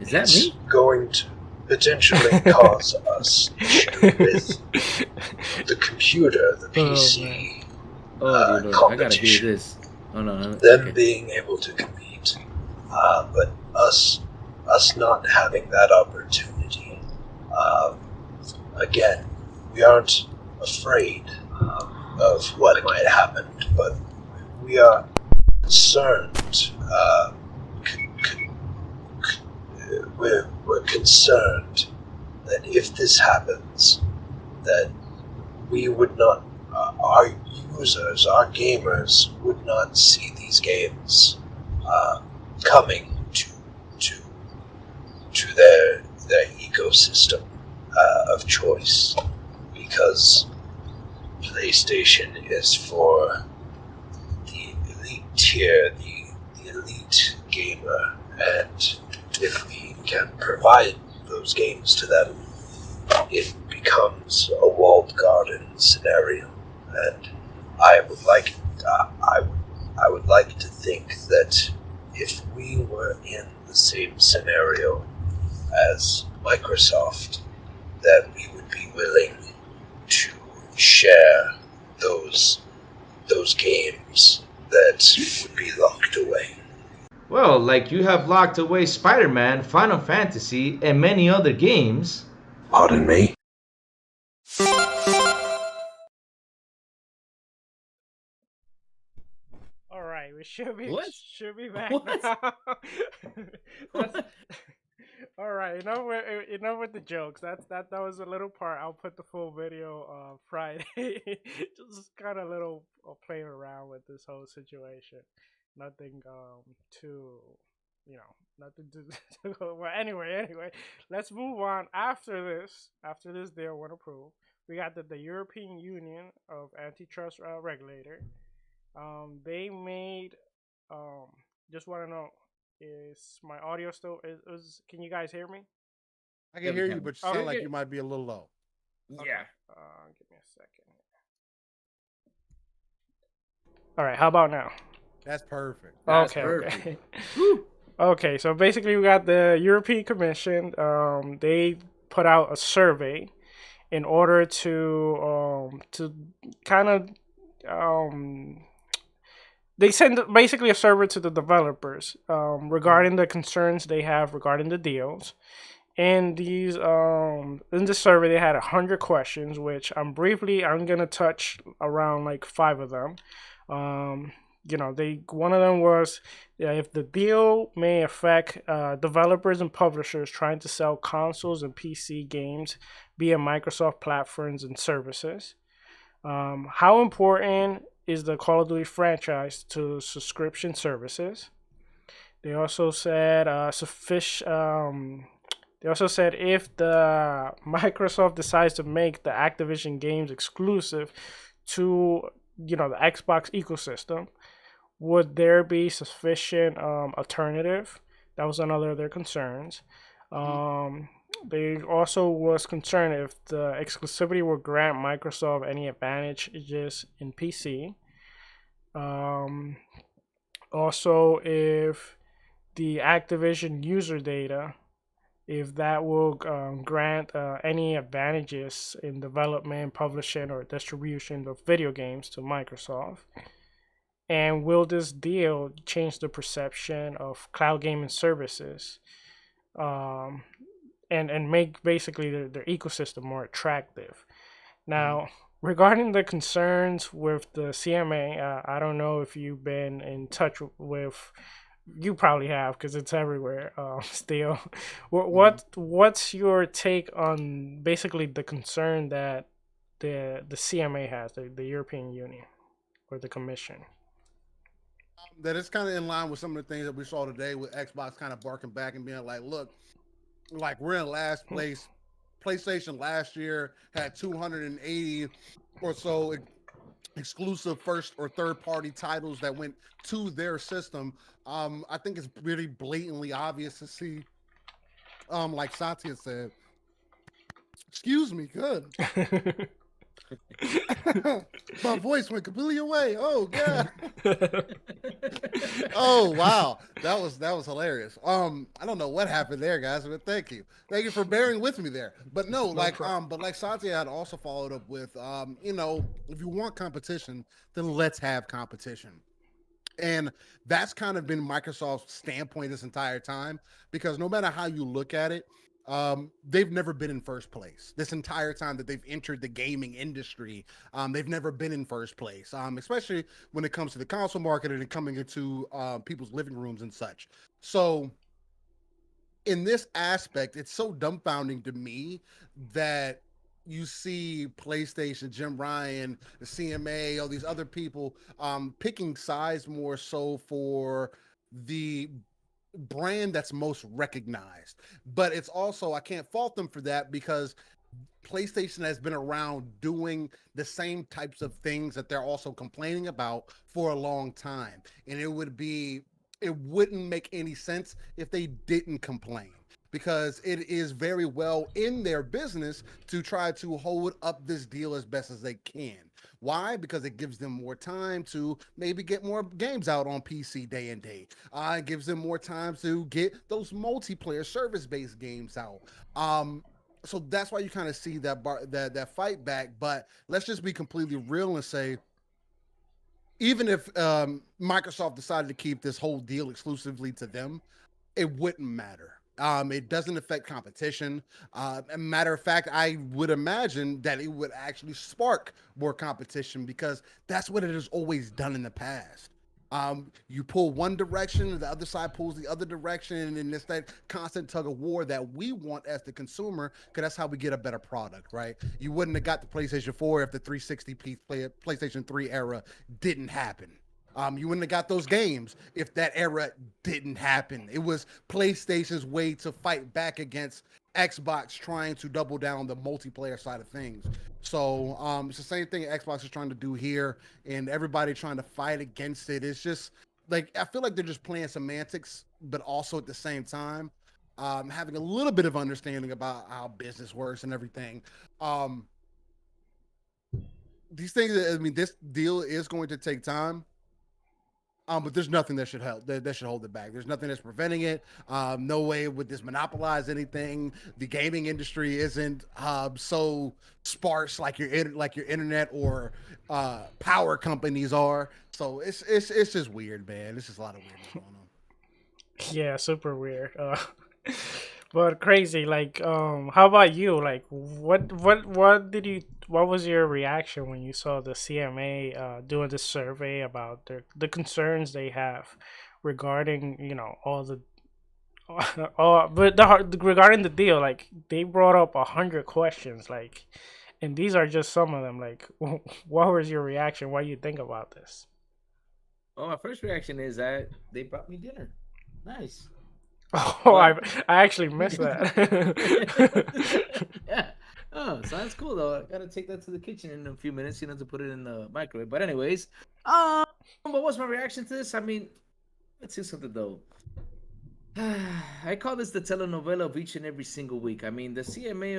is that it's me? going to potentially cause us issue with the computer, the PC Lord. I gotta hear this. Oh no. Them being able to compete, but us not having that opportunity. Again, we aren't afraid of what might happen, but we are concerned. We're concerned that if this happens, that we would not, our users, our gamers, would not see these games coming to their ecosystem of choice, because PlayStation is for the elite tier, the elite gamer, and if we can provide those games to them, it becomes a walled garden scenario. And I would like I would like to think that if we were in the same scenario as Microsoft, that we would be willing to share those games that would be locked away. Well, like you have locked away Spider-Man, Final Fantasy, and many other games. Pardon me? All right, we should be What? back What? now. That's- all right, enough with the jokes. That was a little part. I'll put the full video Friday. Just kind of little playing around with this whole situation. Nothing too, nothing to go. Well, anyway, let's move on. After this deal went approved, we got the European Union of Antitrust Regulator. They made. Just want to know, is my audio still? Can you guys hear me? I Yeah, can we hear can. you, but you Okay. sound like you might be a little low. Yeah. Okay. Give me a second. All right. How about now? That's perfect. That's Okay. perfect. Okay. Okay. So basically, we got the European Commission. They put out a survey in order to kind of they send basically a survey to the developers regarding the concerns they have regarding the deals. And these in this survey they had 100 questions, which I'm gonna touch around like 5 of them. One of them was if the deal may affect developers and publishers trying to sell consoles and PC games via Microsoft platforms and services. How important is the Call of Duty franchise to subscription services? They also said They also said if the Microsoft decides to make the Activision games exclusive to the Xbox ecosystem, would there be sufficient alternative? That was another of their concerns. They also was concerned if the exclusivity would grant Microsoft any advantages in PC. Also, if the Activision user data, if that will grant any advantages in development, publishing, or distribution of video games to Microsoft. And will this deal change the perception of cloud gaming services and make basically their ecosystem more attractive? Now, regarding the concerns with the CMA, I don't know if you've been in touch with. You probably have because it's everywhere. Still, what's your take on basically the concern that the CMA has, the European Union or the Commission? That is kind of in line with some of the things that we saw today with Xbox kind of barking back and being like, look, like we're in last place. PlayStation last year had 280 or so exclusive first or third party titles that went to their system. I think it's pretty blatantly obvious to see, like Satya said, excuse me, good. My voice went completely away. Oh god. Oh wow. That was hilarious. I don't know what happened there, guys, but thank you for bearing with me there. But no, but like Satya had also followed up with if you want competition, then let's have competition. And that's kind of been Microsoft's standpoint this entire time, because no matter how you look at it, they've never been in first place this entire time that they've entered the gaming industry. They've never been in first place, especially when it comes to the console market and coming into people's living rooms and such. So in this aspect, it's so dumbfounding to me that you see PlayStation, Jim Ryan, the CMA, all these other people picking sides more so for the brand that's most recognized. But it's also, I can't fault them for that because PlayStation has been around doing the same types of things that they're also complaining about for a long time. And it wouldn't make any sense if they didn't complain, because it is very well in their business to try to hold up this deal as best as they can. Why? Because it gives them more time to maybe get more games out on PC day and day. It gives them more time to get those multiplayer service-based games out. So that's why you kind of see that fight back. But let's just be completely real and say, even if Microsoft decided to keep this whole deal exclusively to them, it wouldn't matter. It doesn't affect competition. Matter of fact, I would imagine that it would actually spark more competition, because that's what it has always done in the past. You pull one direction, the other side pulls the other direction, and it's that constant tug of war that we want as the consumer, because that's how we get a better product, right? You wouldn't have got the PlayStation 4 if the 360 PlayStation 3 era didn't happen. You wouldn't have got those games if that era didn't happen. It was PlayStation's way to fight back against Xbox trying to double down on the multiplayer side of things. So it's the same thing Xbox is trying to do here, and everybody trying to fight against it. It's just like, I feel like they're just playing semantics, but also at the same time having a little bit of understanding about how business works and everything. These things, I mean, this deal is going to take time. But there's nothing that should help. That should hold it back. There's nothing that's preventing it. No way would this monopolize anything. The gaming industry isn't so sparse like your internet or power companies are. So it's just weird, man. It's just a lot of weirdness going on. Yeah, super weird. But crazy. Like, how about you? Like, what was your reaction when you saw the CMA doing this survey about the concerns they have regarding, all the regarding the deal? Like, they brought up 100 questions, like, and these are just some of them. Like, what was your reaction? What do you think about this? Oh, my first reaction is that they brought me dinner. Nice. Oh, I actually missed that. Yeah. Oh, so that's cool though. I gotta take that to the kitchen in a few minutes, to put it in the microwave. But anyways, what was my reaction to this? I mean, let's see something though. I call this the telenovela of each and every single week. I mean, the CMA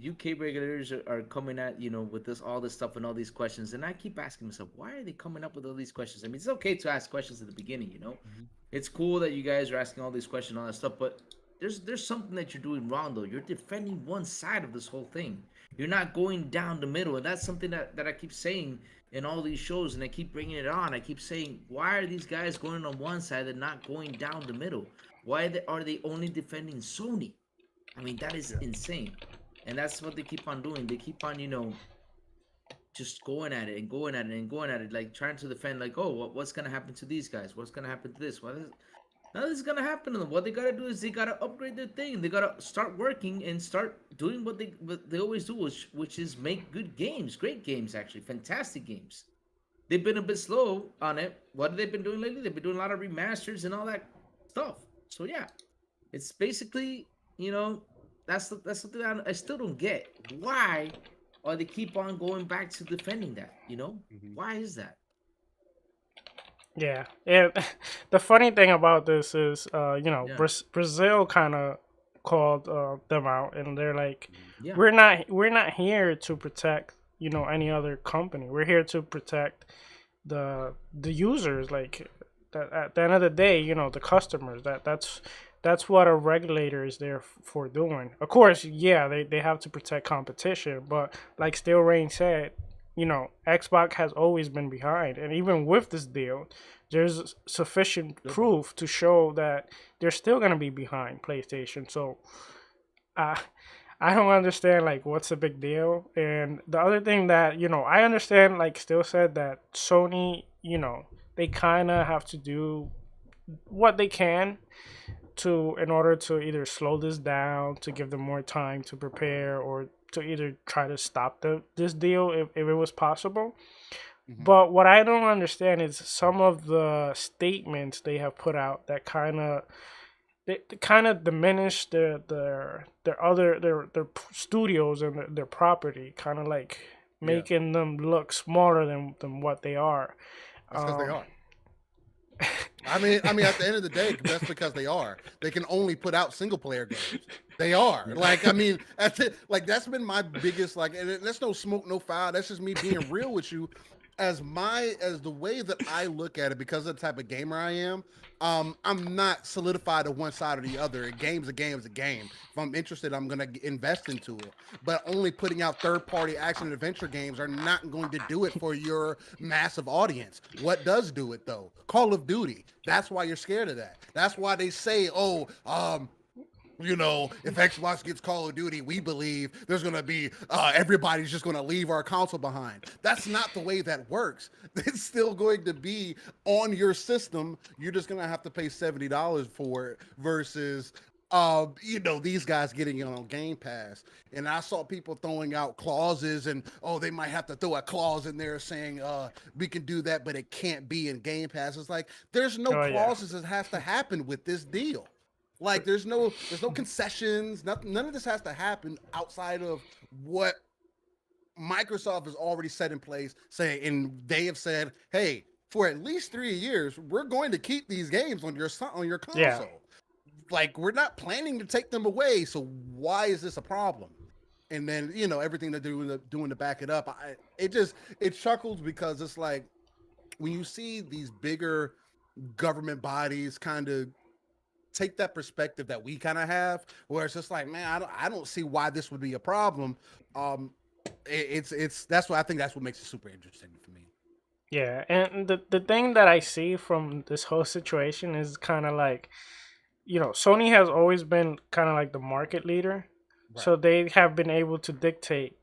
UK regulators are coming at with all this stuff and all these questions, and I keep asking myself, why are they coming up with all these questions? I mean, it's okay to ask questions at the beginning, Mm-hmm. It's cool that you guys are asking all these questions, all that stuff, but there's something that you're doing wrong though. You're defending one side of this whole thing. You're not going down the middle, and that's something that I keep saying in all these shows, and I keep bringing it on. I keep saying, why are these guys going on one side and not going down the middle? Why are they only defending Sony? I mean, that is insane. And that's what they keep on doing. They keep on, just going at it and going at it and going at it, like trying to defend, like, oh, what's going to happen to these guys? What's going to happen to this? Nothing's is going to happen to them. What they got to do is they got to upgrade their thing. They got to start working and start doing what they always do, which is make good games, great games, actually, fantastic games. They've been a bit slow on it. What have they been doing lately? They've been doing a lot of remasters and all that stuff. So yeah, it's basically, that's something I still don't get. Why are they keep on going back to defending that? Mm-hmm. Why is that? Yeah. The funny thing about this is, Brazil kind of called them out, and they're like, we're not here to protect any other company. We're here to protect the users. Like, at the end of the day, the customers. That's what a regulator is there for doing. Of course, yeah, they have to protect competition, but like Steel Rain said, Xbox has always been behind, and even with this deal, there's sufficient proof to show that they're still gonna be behind PlayStation. So, I don't understand, like, what's the big deal. And the other thing that I understand, like Steel said, that Sony, they kind of have to do what they can in order to either slow this down, to give them more time to prepare, or to either try to stop this deal if it was possible. But what I don't understand is some of the statements they have put out that they kind of diminish their studios and their property, kind of like making them look smaller than what they are. That's because they are. I mean, at the end of the day, that's because they are. They can only put out single player games. They are. Like, I mean, that's it. Like, that's been my biggest, like, and that's no smoke, no foul. That's just me being real with you. As the way that I look at it, because of the type of gamer I am, I'm not solidified to one side or the other. A game's a game is a game. If I'm interested, I'm gonna invest into it. But only putting out third-party action and adventure games are not going to do it for your massive audience. What does do it though? Call of Duty. That's why you're scared of that. That's why they say, you know, if Xbox gets Call of Duty, we believe there's going to be, everybody's just going to leave our console behind. That's not the way that works. It's still going to be on your system. You're just going to have to pay $70 for it versus, you know, these guys getting it on Game Pass. And I saw people throwing out clauses and, they might have to throw a clause in there saying, we can do that, but it can't be in Game Pass. It's like, there's no clauses that has to happen with this deal. Like there's no concessions, nothing, none of this has to happen outside of what Microsoft has already set in place, and they have said, hey, for at least 3 years, we're going to keep these games on your console. Yeah. Like we're not planning to take them away, so why is this a problem? And then, you know, everything they're doing to back it up, it chuckles because it's like when you see these bigger government bodies kind of take that perspective that we kind of have, where it's just like, man, I don't see why this would be a problem. That's what I think that's what makes it super interesting for me. Yeah, and the thing that I see from this whole situation is kind of like, you know, Sony has always been kind of like the market leader, right. So they have been able to dictate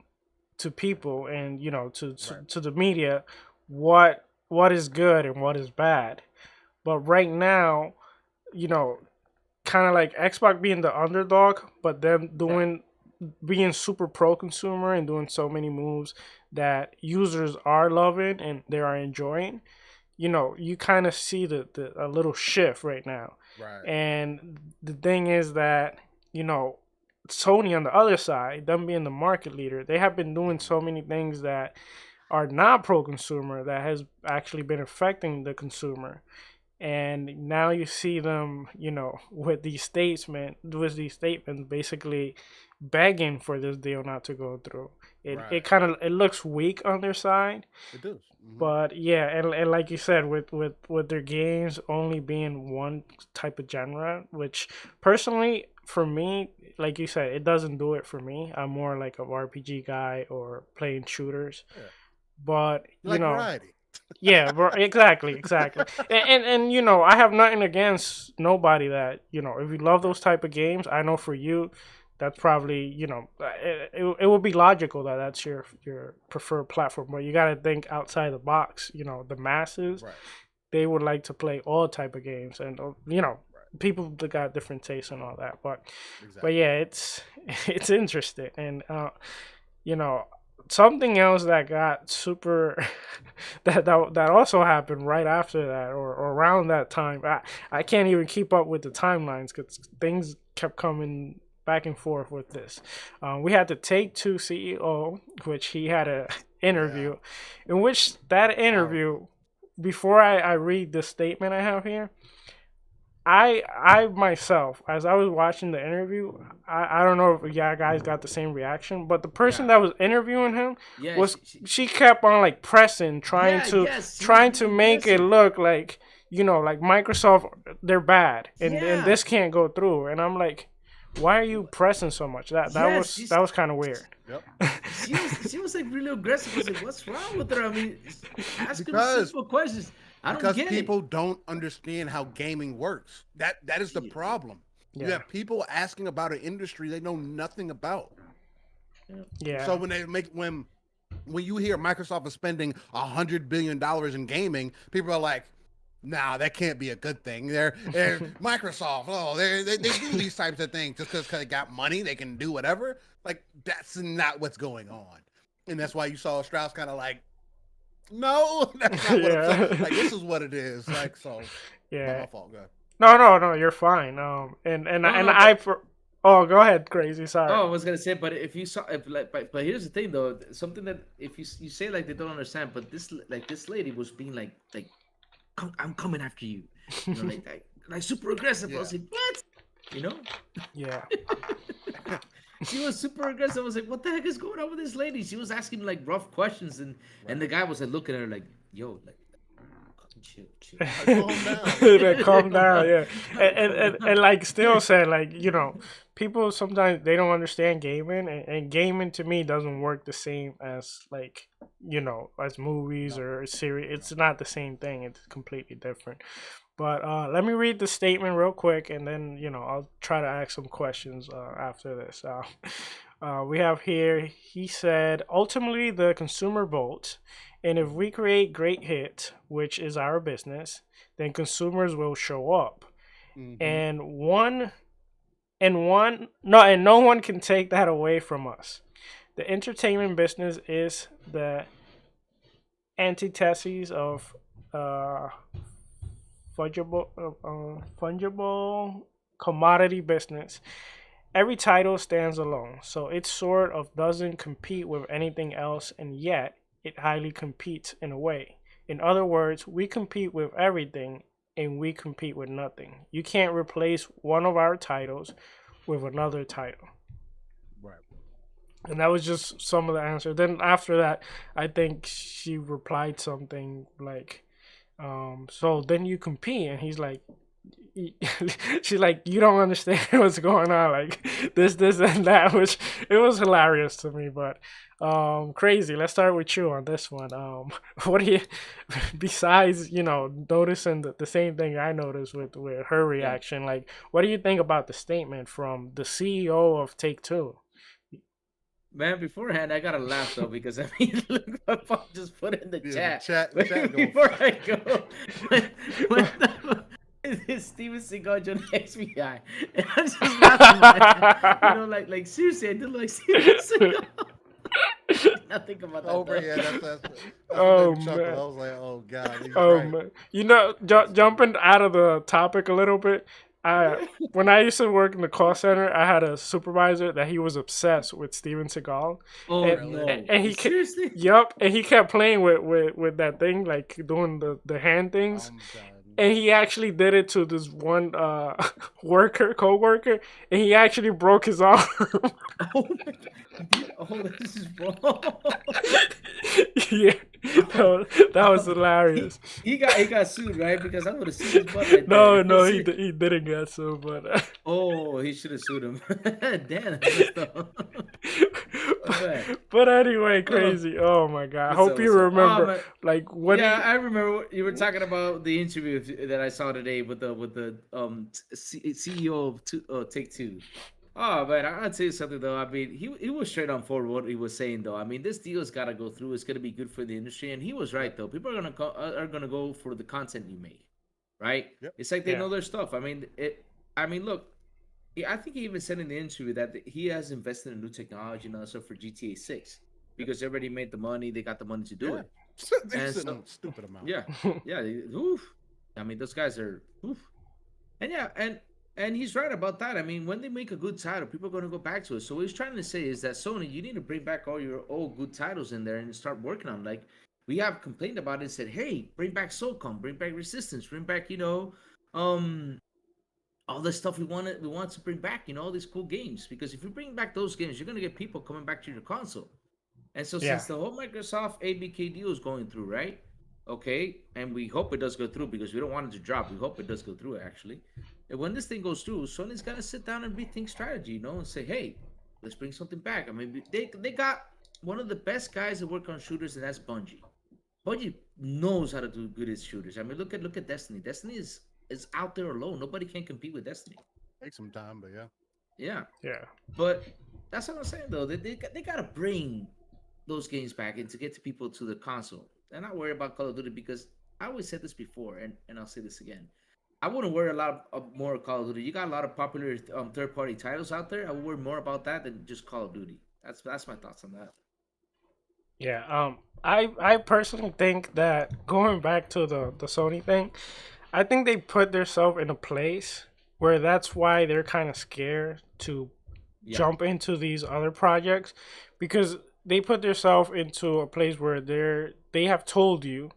to people and, you know, to the media what is good and what is bad. But right now, you know, kind of like Xbox being the underdog, but them being super pro consumer and doing so many moves that users are loving and they are enjoying, you know, you kind of see a little shift right now. Right. And the thing is that, you know, Sony on the other side, them being the market leader, they have been doing so many things that are not pro consumer that has actually been affecting the consumer. And now you see them, you know, with these statements basically begging for this deal not to go through. It looks weak on their side. It does. Mm-hmm. But yeah, and like you said, with their games only being one type of genre, which personally for me, like you said, it doesn't do it for me. I'm more like an RPG guy or playing shooters. Yeah. But you know, variety. Yeah, bro, exactly. And you know, I have nothing against nobody that, you know, if you love those type of games, I know for you, that's probably, you know, it would be logical that that's your preferred platform. But you got to think outside the box. You know, the masses, they would like to play all type of games, and you know, people that got different tastes and all that. But yeah, it's interesting, and you know. Something else that got super that also happened right after that or around that time. I can't even keep up with the timelines because things kept coming back and forth with this. We had the Take-Two CEO, which he had a interview, in which that interview, before I read the statement I have here, I myself, as I was watching the interview, I don't know if guys got the same reaction, but the person that was interviewing him she kept on like pressing, trying to make it look like, you know, like Microsoft, they're bad and this can't go through. And I'm like, why are you pressing so much? That was kind of weird. Yep. she was like really aggressive. I was like, what's wrong with her? I mean, asking simple questions. Because people don't understand how gaming works. That is the problem. Yeah. You have people asking about an industry they know nothing about. Yeah. So when you hear Microsoft is spending $100 billion in gaming, people are like, nah, that can't be a good thing. They're Microsoft. They do these types of things just because they got money, they can do whatever. Like that's not what's going on, and that's why you saw Strauss kind of like No, that's not what I'm Yeah. saying. Like, this is what it is. Like, so, Yeah. my fault. Go ahead. No, you're fine. And No, no, I but for oh, go ahead, crazy. Sorry. oh, I was gonna say, but if you saw, if like, but here's the thing though, something that if you say like they don't understand, but this lady was being like, I'm coming after you, like super aggressive. I was Yeah. like, what? You know? Yeah. She was super aggressive. I was like, what the heck is going on with this lady? She was asking like rough questions, and the guy was like looking at her like, yo, like, chill. Calm down. Like, calm Calm down, down. yeah. And, Calm down. and like still said, like, people sometimes they don't understand gaming, and gaming to me doesn't work the same as like, as movies No. or series. It's not the same thing. It's completely different. But let me read the statement real quick, and then I'll try to ask some questions after this. We have here. He said, ultimately, the consumer votes, and if we create great hits, which is our business, then consumers will show up, Mhm. and no one can take that away from us. The entertainment business is the antithesis of fungible commodity business. Every title stands alone, so it sort of doesn't compete with anything else, and yet it highly competes in a way. In other words, we compete with everything and we compete with nothing. You can't replace one of our titles with another title. Right. And that was just some of the answer. Then after that, I think she replied something like, so then you compete, and he's like, she's like, you don't understand what's going on, like this and that, which it was hilarious to me. But crazy. Let's start with you on this one. What do you, besides noticing the same thing I noticed with her Yeah. reaction, like what do you think about the statement from the CEO of Take-Two? Man, beforehand, I gotta laugh though because I mean, look what Pop just put in the Yeah, chat. the chat going. Before I go, when is Steven Seagal joined XBI? And I'm just laughing, man. Like seriously, I did like Steven Seagal. I think about that. Over, though. yeah, that's Oh, what made me chuckle. man. I was like, oh god, he's Oh right. man, jumping out of the topic a little bit. When I used to work in the call center, I had a supervisor that he was obsessed with Steven Seagal. Oh and, no! and he Seriously? Yup, and he kept playing with that thing, like doing the hand things. I'm done. And he actually did it to this one co-worker, and he actually broke his arm. Oh my God. Oh, this is wrong. Yeah, that was hilarious. He got sued, right? Because I would have sued his butt right No, there. no, he didn't get so, but Oh, he should have sued him. Damn, that's messed up. but anyway, crazy. Oh my god! I What's hope up, you what's up? remember. Man, Like what? yeah, I remember you were talking about the interview that I saw today with the CEO of Take Two. Oh man, I'll tell you something though. I mean, he was straight on forward what he was saying though. I mean, this deal's got to go through. It's gonna be good for the industry, and he was right though. People are gonna go for the content you make, right? Yep. It's like they Yeah. know their stuff. I mean, look, I think he even said in the interview that he has invested in new technology and also for GTA 6 because they already made the money. They got the money to do Yeah. it. They're And sitting so- on a stupid amount. Yeah, yeah. Oof. I mean, those guys are. Oof. And yeah, and he's right about that. I mean, when they make a good title, people are going to go back to it. So what he's trying to say is that Sony, you need to bring back all your old good titles in there and start working on them. Like we have complained about it and said, hey, bring back SOCOM, bring back Resistance, bring back all the stuff we want to bring back, all these cool games. Because if you bring back those games, you're gonna get people coming back to your console. And so Yeah. since the whole Microsoft ABK deal is going through, right? Okay, and we hope it does go through because we don't want it to drop. We hope it does go through actually. And when this thing goes through, Sony's gotta sit down and rethink strategy, and say, hey, let's bring something back. I mean, they got one of the best guys that work on shooters, and that's Bungie. Bungie knows how to do good at shooters. I mean, look at Destiny. Destiny is out there alone. Nobody can compete with Destiny. Take some time, but yeah. Yeah, Yeah. but that's what I'm saying though. They gotta bring those games back and to get to people to the console. They're not worried about Call of Duty because I always said this before, and I'll say this again. I wouldn't worry a lot of more Call of Duty. You got a lot of popular third-party titles out there. I would worry more about that than just Call of Duty. That's my thoughts on that. Yeah. I personally think that going back to the Sony thing, I think they put themselves in a place where that's why they're kind of scared to Yeah. jump into these other projects, because they put themselves into a place where they have told you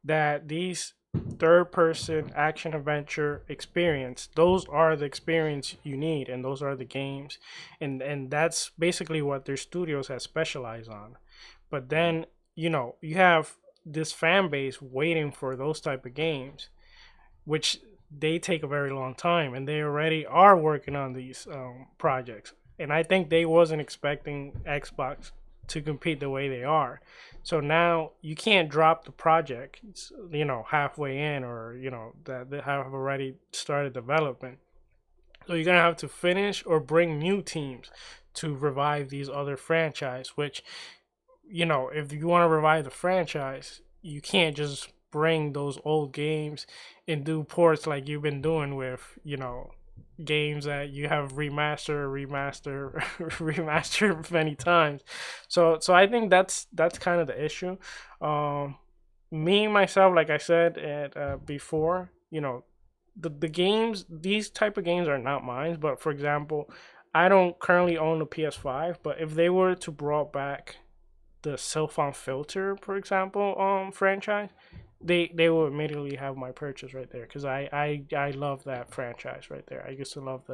that these third person action adventure experience, those are the experience you need, and those are the games, and that's basically what their studios have specialized on. But then, you have this fan base waiting for those type of games, which they take a very long time, and they already are working on these projects. And I think they wasn't expecting Xbox to compete the way they are. So now you can't drop the project, halfway in, or that they have already started development. So you're gonna have to finish or bring new teams to revive these other franchise. Which, if you want to revive the franchise, you can't just bring those old games and do ports like you've been doing with, games that you have remastered many times. So I think that's kind of the issue. Me myself, like I said before, the games, these type of games are not mine. But for example, I don't currently own a PS5, but if they were to brought back the Siphon Filter, for example, franchise, they will immediately have my purchase right there, because I love that franchise right there. I used to love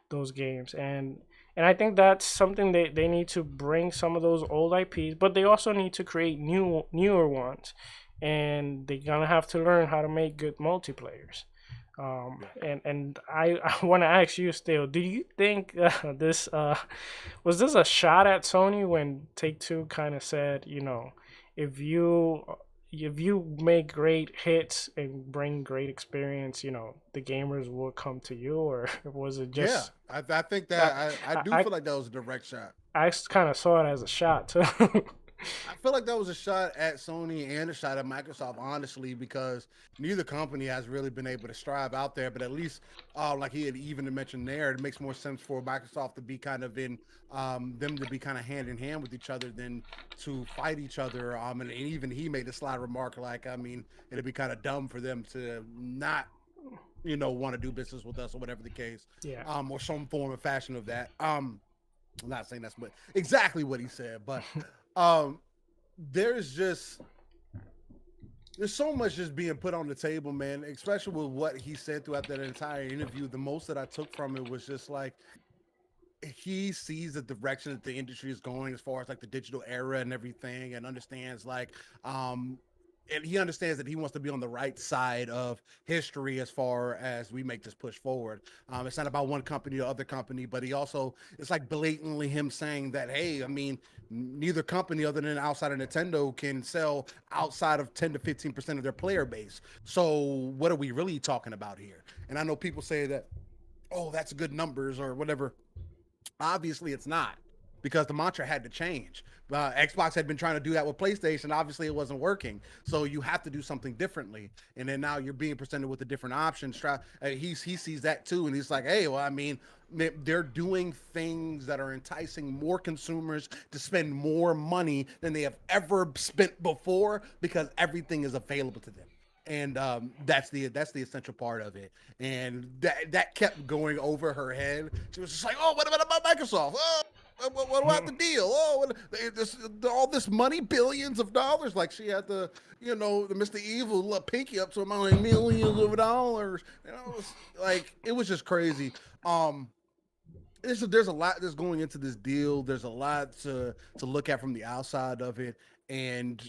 those games, and I think that's something they need to bring some of those old IPs, but they also need to create newer ones, and they're gonna have to learn how to make good multiplayers. And I want to ask you still, do you think this was this a shot at Sony when Take Two kind of said, if you make great hits and bring great experience, the gamers will come to you, or was it just? Yeah, I think that I do feel like that was a direct shot. I kind of saw it as a shot too. I feel like that was a shot at Sony and a shot at Microsoft, honestly, because neither company has really been able to strive out there. But at least, like he had even mentioned there, it makes more sense for Microsoft to be kind of in them to be kind of hand in hand with each other than to fight each other. And even he made a sly remark, like, I mean, it'd be kind of dumb for them to not, want to do business with us or whatever the case. Yeah. Or some form of fashion of that. I'm not saying that's exactly what he said, but. There's so much just being put on the table, man, especially with what he said throughout that entire interview. The most that I took from it was just like he sees the direction that the industry is going as far as like the digital era and everything, and understands like and he understands that he wants to be on the right side of history as far as we make this push forward. It's not about one company or other company, but he also, it's like blatantly him saying that, hey, I mean, neither company other than outside of Nintendo can sell outside of 10 to 15% of their player base. So what are we really talking about here? And I know people say that, oh, that's good numbers or whatever. Obviously it's not, because the mantra had to change. Xbox had been trying to do that with PlayStation. Obviously, it wasn't working. So you have to do something differently. And then now you're being presented with a different option. He sees that too. And he's like, hey, well, I mean, they're doing things that are enticing more consumers to spend more money than they have ever spent before, because everything is available to them. And that's the essential part of it. And that kept going over her head. She was just like, oh, what about Microsoft? Oh, what about the deal? Oh, all this money, billions of dollars. Like she had the Mr. Evil pinky up to him, like millions of dollars. It was just crazy. There's a lot that's going into this deal. There's a lot to look at from the outside of it, and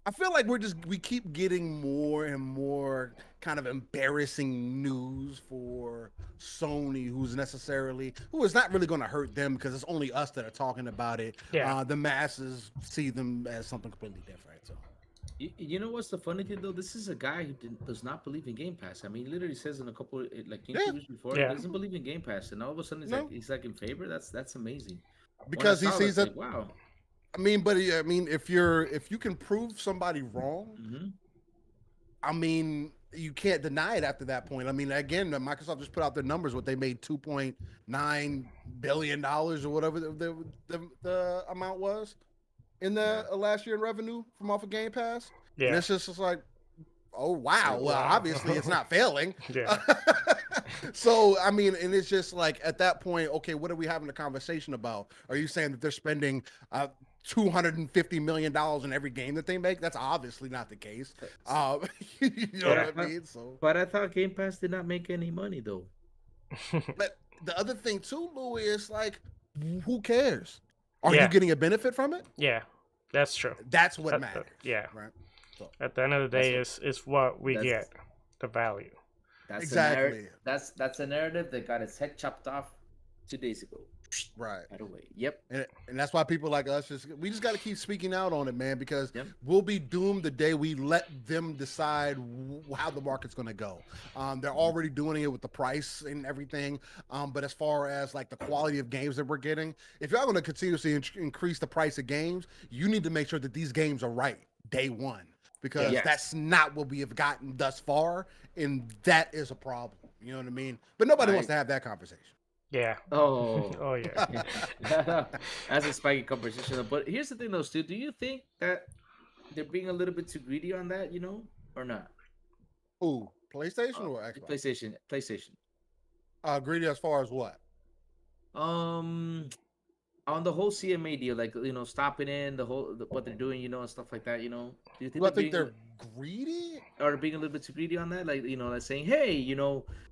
I feel like we keep getting more and more kind of embarrassing news for Sony, who is not really going to hurt them, because it's only us that are talking about it. Yeah. The masses see them as something completely different. So, you know what's the funny thing though? This is a guy who does not believe in Game Pass. I mean, he literally says in a couple interviews before, he doesn't believe in Game Pass, and all of a sudden he's like in favor. That's amazing. Because he sees that. Like, wow. I mean, but if you can prove somebody wrong, mm-hmm. I mean, you can't deny it after that point. I mean, again, Microsoft just put out their numbers. What they made $2.9 billion or whatever the amount was. in the last year in revenue from off of Game Pass. And Yeah. it's just like, oh wow, well Wow. obviously it's not failing. Yeah. So I mean, and it's just like at that point, okay, what are we having a conversation about? Are you saying that they're spending $250 million in every game that they make? That's obviously not the case. You know Yeah. what I mean? So, But I thought Game Pass did not make any money though. but the other thing too, Louis, is like, who cares? Are Yeah. you getting a benefit from it? Yeah, that's true. That's what That- matters. yeah. Right. So At the end of the day, it's what we that's- get, the value. That's Exactly. That's a narrative that got its head chopped off 2 days ago. right. Right away. Yep. And that's why people like us we just got to keep speaking out on it, man, because Yep. we'll be doomed the day we let them decide how the market's going to go. They're already doing it with the price and everything. But as far as like the quality of games that we're getting, if y'all going to continuously increase the price of games, you need to make sure that these games are right day one, because Yes. that's not what we have gotten thus far. And that is a problem. You know what I mean? But nobody wants to have that conversation. Yeah. Oh. Oh yeah. That's a spiky conversation. But here's the thing though, Stu. Do you think that they're being a little bit too greedy on that, or not? Ooh, PlayStation or Xbox? PlayStation. Greedy as far as what? On the whole CMA deal, like stopping in what they're doing, and stuff like that. Do you think Do I think they're greedy? or being a little bit too greedy on that? Like like saying, hey,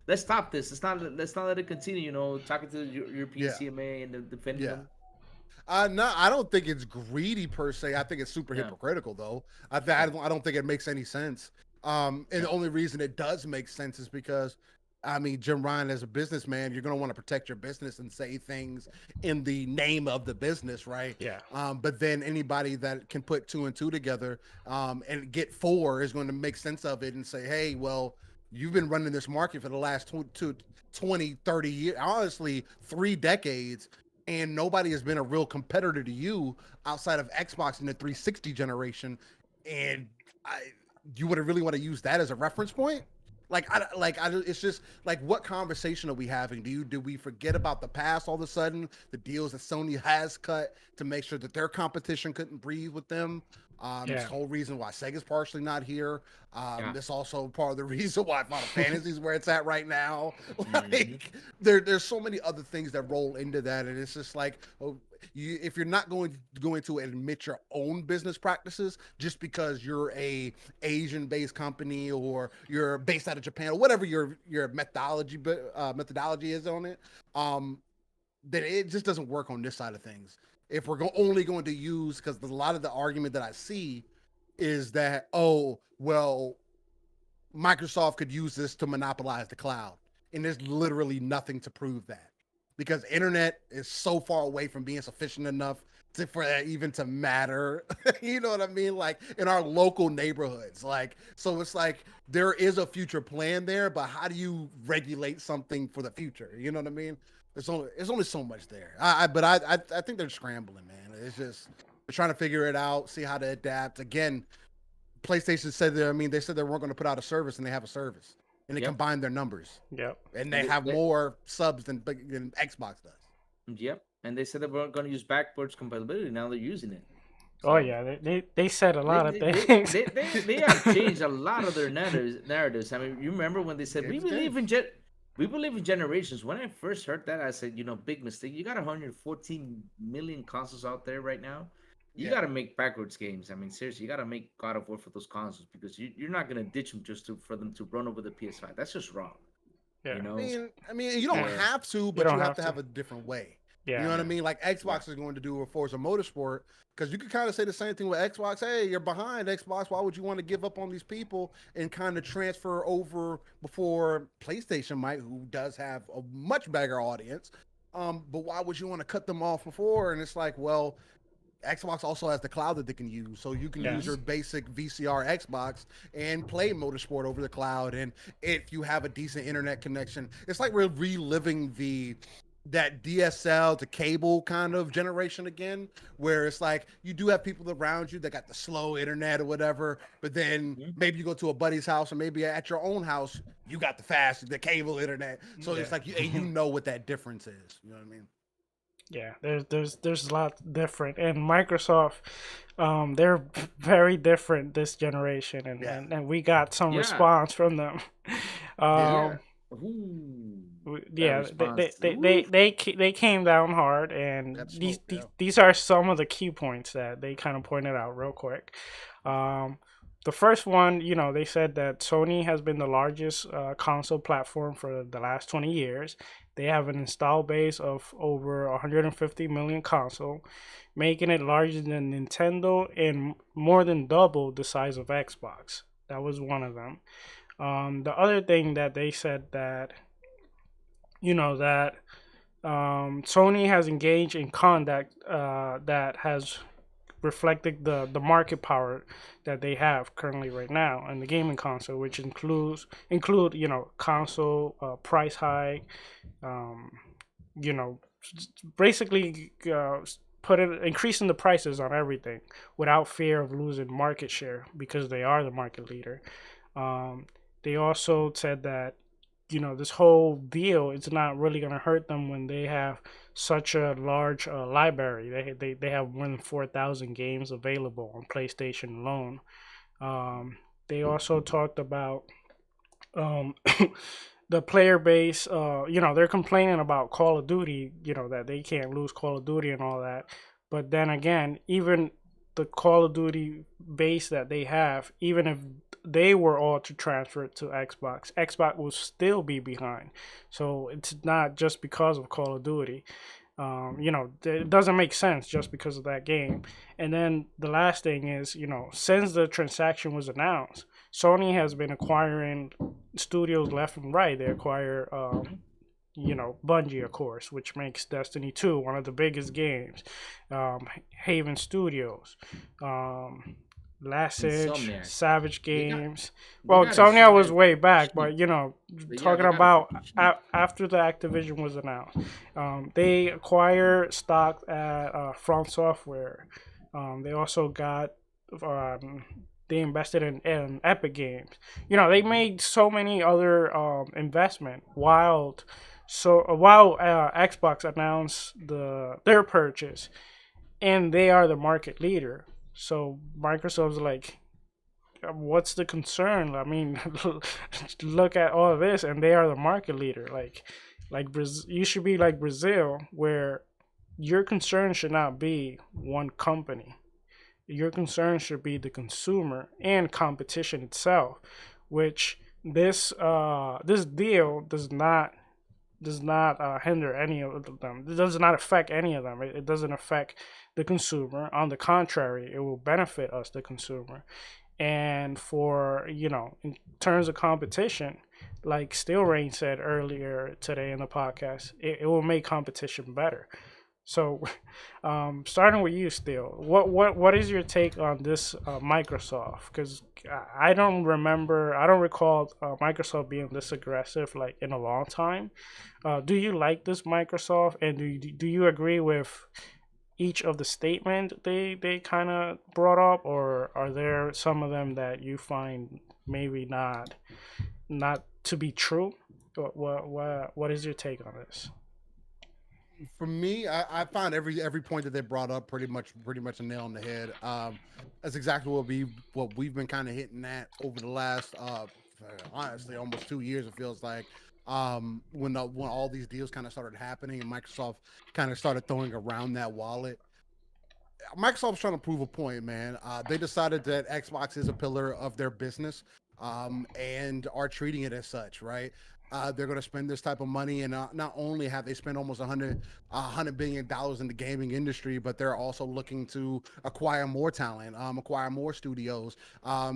let's stop this. Let's not let it continue. Talking to the European CMA and defending them. No, I don't think it's greedy per se. I think it's super hypocritical though. I don't think it makes any sense. And the only reason it does make sense is because, I mean, Jim Ryan, as a businessman, you're going to want to protect your business and say things in the name of the business, right? Yeah. But then anybody that can put 2 and 2 together and get 4 is going to make sense of it and say, hey, well, you've been running this market for the last 20, 30 years, honestly, 3 decades, and nobody has been a real competitor to you outside of Xbox in the 360 generation. And you would really want to use that as a reference point? It's just like, what conversation are we having? Do we forget about the past all of a sudden? The deals that Sony has cut to make sure that their competition couldn't breathe with them. This whole reason why Sega's partially not here. This also part of the reason why Final Fantasy is where it's at right now. Like, there's so many other things that roll into that, and it's just like, if you're not going to admit your own business practices just because you're a Asian-based company or you're based out of Japan or whatever your methodology is on it, then it just doesn't work on this side of things. If we're only going to use, because a lot of the argument that I see is that, oh, well, Microsoft could use this to monopolize the cloud. And there's literally nothing to prove that, because internet is so far away from being sufficient enough for that even to matter. You know what I mean? Like in our local neighborhoods. Like, so it's like there is a future plan there, but how do you regulate something for the future? You know what I mean? There's only so much there. I think they're scrambling, man. It's just they're trying to figure it out, see how to adapt. Again, PlayStation said they said they weren't going to put out a service, and they have a service, and they combined their numbers. Yep. And they have more subs than Xbox does. Yep. And they said they weren't going to use backwards compatibility. Now they're using it. So oh yeah, they said a lot of things. They have changed a lot of their narratives. I mean, you remember when they said we believe in generations. When I first heard that, I said, big mistake. You got 114 million consoles out there right now. You got to make backwards games. I mean, seriously, you got to make God of War for those consoles, because you're not going to ditch them just for them to run over the PS5. That's just wrong. Yeah. I mean, you don't have to, but you have to have a different way. Yeah. You know what I mean? Like Xbox is going to do a Forza Motorsport, because you could kind of say the same thing with Xbox. Hey, you're behind Xbox. Why would you want to give up on these people and kind of transfer over before PlayStation might, who does have a much bigger audience? But why would you want to cut them off before? And it's like, well, Xbox also has the cloud that they can use. So you can use your basic VCR Xbox and play Motorsport over the cloud. And if you have a decent internet connection, it's like we're reliving that DSL to cable kind of generation again, where it's like you do have people around you that got the slow internet or whatever, but then maybe you go to a buddy's house, or maybe at your own house you got the cable internet. So it's like you know what that difference is. You know what I mean? Yeah, there's a lot different, and Microsoft, they're very different this generation, and, Yeah, and, and we got some Yeah, response from them. yeah. yeah. um, Ooh, that yeah, response. Ooh. they came down hard, and That these, smoke. these Yeah. these are some of the key points that they kind of pointed out real quick. Um, the first one, they said that Sony has been the largest console platform for the last 20 years. They have an install base of over 150 million console, making it larger than Nintendo and more than double the size of Xbox. That was one of them. The other thing that they said that that Sony has engaged in conduct that has reflected the market power that they have currently right now in the gaming console, which include console price hike, um, you know basically put it increasing the prices on everything without fear of losing market share because they are the market leader. Um, they also said that this whole deal it's not really going to hurt them when they have such a large library. They have more than 4,000 games available on PlayStation alone. Um, they also talked about um, the player base. They're complaining about Call of Duty. That they can't lose Call of Duty and all that. But then again, even the Call of Duty base that they have, even if they were all to transfer to Xbox will still be behind. So it's not just because of Call of Duty. It doesn't make sense just because of that game. And then the last thing is, since the transaction was announced, Sony has been acquiring studios left and right. They acquire, Bungie, of course, which makes Destiny 2 one of the biggest games. Haven Studios, um, Last Edge, Insomniac. Savage They got Games. they Well, got a Sonya was freaking way back, sheep. but But yeah, talking they got a about freaking sheep. after the Activision was announced, they acquire stock at Front Software. They also got they invested in Epic Games. They made so many other investment while Xbox announced their purchase, and they are the market leader. So Microsoft's like, what's the concern? I mean, look at all of this, and they are the market leader. Like Brazil, you should be like Brazil, where your concern should not be one company. Your concern should be the consumer and competition itself, which this deal does not hinder any of them. It does not affect any of them. It doesn't affect the consumer. On the contrary, it will benefit us, the consumer. And for in terms of competition, like Steel Rain said earlier today in the podcast, it will make competition better. So, starting with you, Steel, what is your take on this Microsoft? Because I don't recall Microsoft being this aggressive like in a long time. Do you like this Microsoft, and do you agree with each of the statement they kind of brought up, or are there some of them that you find maybe not to be true? What is your take on this? For me, I found every point that they brought up pretty much a nail on the head. That's exactly what we've been kind of hitting at over the last honestly almost 2 years. It feels like when all these deals kind of started happening and Microsoft kind of started throwing around that wallet. Microsoft's trying to prove a point, man. They decided that Xbox is a pillar of their business, and are treating it as such, right? They're going to spend this type of money, and not only have they spent almost $100 billion in the gaming industry, but they're also looking to acquire more talent, acquire more studios.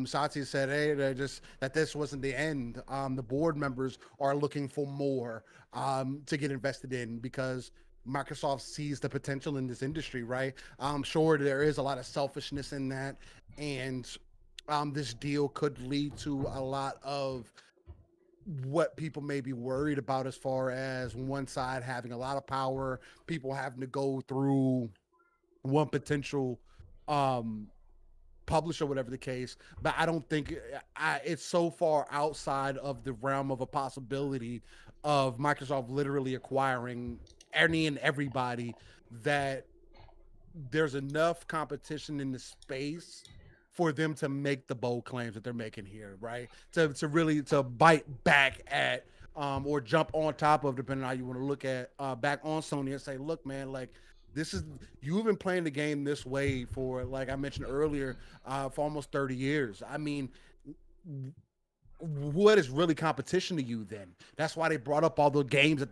Satya said, "Hey, they're just that this wasn't the end. The board members are looking for more to get invested in because." Microsoft sees the potential in this industry, right? I'm sure there is a lot of selfishness in that, and this deal could lead to a lot of what people may be worried about as far as one side having a lot of power, people having to go through one potential um publisher, whatever the case. But I don't think it's so far outside of the realm of a possibility of Microsoft literally acquiring any and everybody that there's enough competition in the space for them to make the bold claims that they're making here, right? To really to bite back at or jump on top of, depending on how you want to look at back on Sony and say, look, man, like this is, you've been playing the game this way for, like I mentioned earlier, for almost 30 years. I mean, what is really competition to you then? That's why they brought up all the games that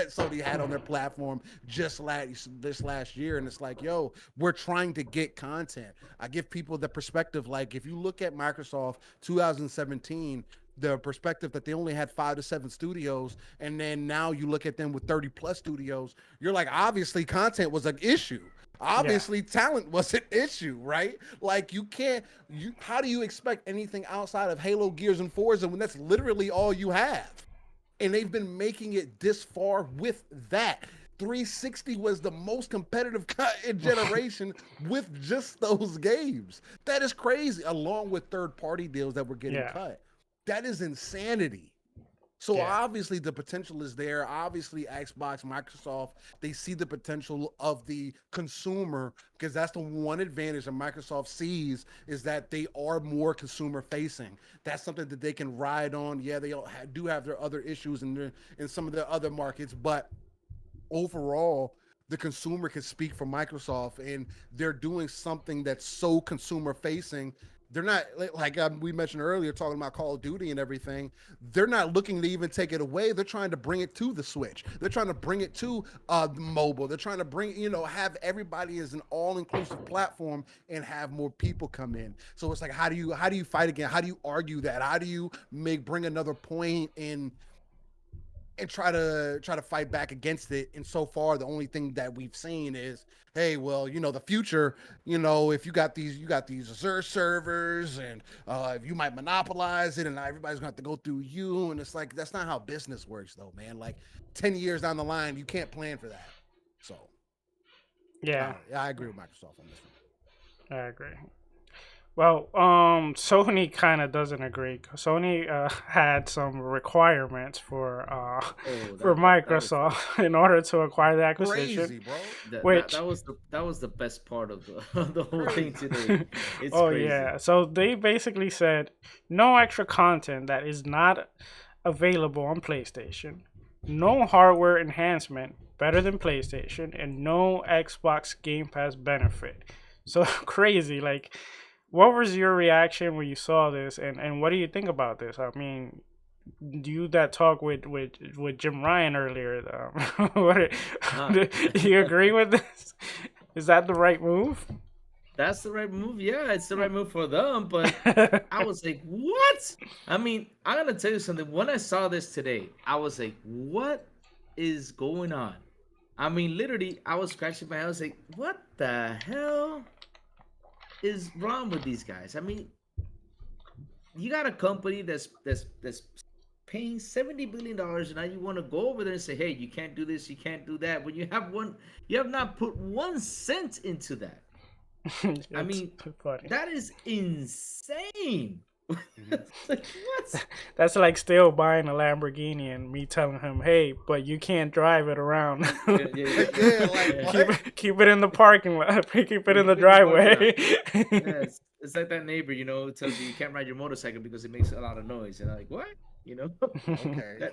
Sony had on their platform this last year. And it's like, yo, we're trying to get content. I give people the perspective, like if you look at Microsoft 2017, the perspective that they only had 5 to 7 studios, and then now you look at them with 30 plus studios, you're like, obviously content was an issue. Obviously, talent was an issue, right? Like how do you expect anything outside of Halo, Gears, and Forza when that's literally all you have? And they've been making it this far with that. 360 was the most competitive generation with just those games. That is crazy, along with third-party deals that were getting cut. That is insanity. So obviously the potential is there. Obviously Xbox, Microsoft, they see the potential of the consumer, because that's the one advantage that Microsoft sees, is that they are more consumer facing. That's something that they can ride on. Yeah, they do have their other issues in some of their other markets, but overall the consumer can speak for Microsoft, and they're doing something that's so consumer facing. They're not, like we mentioned earlier, talking about Call of Duty and everything. They're not looking to even take it away. They're trying to bring it to the Switch. They're trying to bring it to mobile. They're trying to bring, have everybody as an all-inclusive platform and have more people come in. So it's like, how do you fight again? How do you argue that? How do you bring another point in and try to fight back against it? And so far, the only thing that we've seen is, hey, well, the future, if you got these Azure servers, and if you might monopolize it, and everybody's gonna have to go through you. And it's like, that's not how business works, though, man. Like 10 years down the line, you can't plan for that. So I agree with Microsoft on this one. I agree. Well, Sony kind of doesn't agree. Sony had some requirements for Microsoft in order to acquire the acquisition. Crazy, bro. That was the best part of the whole thing today. It's crazy. Yeah. So they basically said no extra content that is not available on PlayStation, no hardware enhancement better than PlayStation, and no Xbox Gamepass benefit. So crazy, like. What was your reaction when you saw this, and what do you think about this? I mean, you that talk with Jim Ryan earlier, do you agree with this? Is that the right move? That's the right move. Yeah, it's the right move for them. But I was like, what? I mean, I'm going to tell you something. When I saw this today, I was like, what is going on? I mean, literally, I was scratching my head. I was like, what the hell is wrong with these guys? I mean, you got a company that's paying $70 billion, and now you want to go over there and say, hey, you can't do this, you can't do that, when you have not put 1 cent into that. I mean, funny. That is insane. Like, what? That's like still buying a Lamborghini and me telling him, hey, but you can't drive it around. Keep it in the parking lot. Keep it in the driveway. It's like that neighbor, who tells you can't ride your motorcycle because it makes a lot of noise. And I'm like, what? Okay.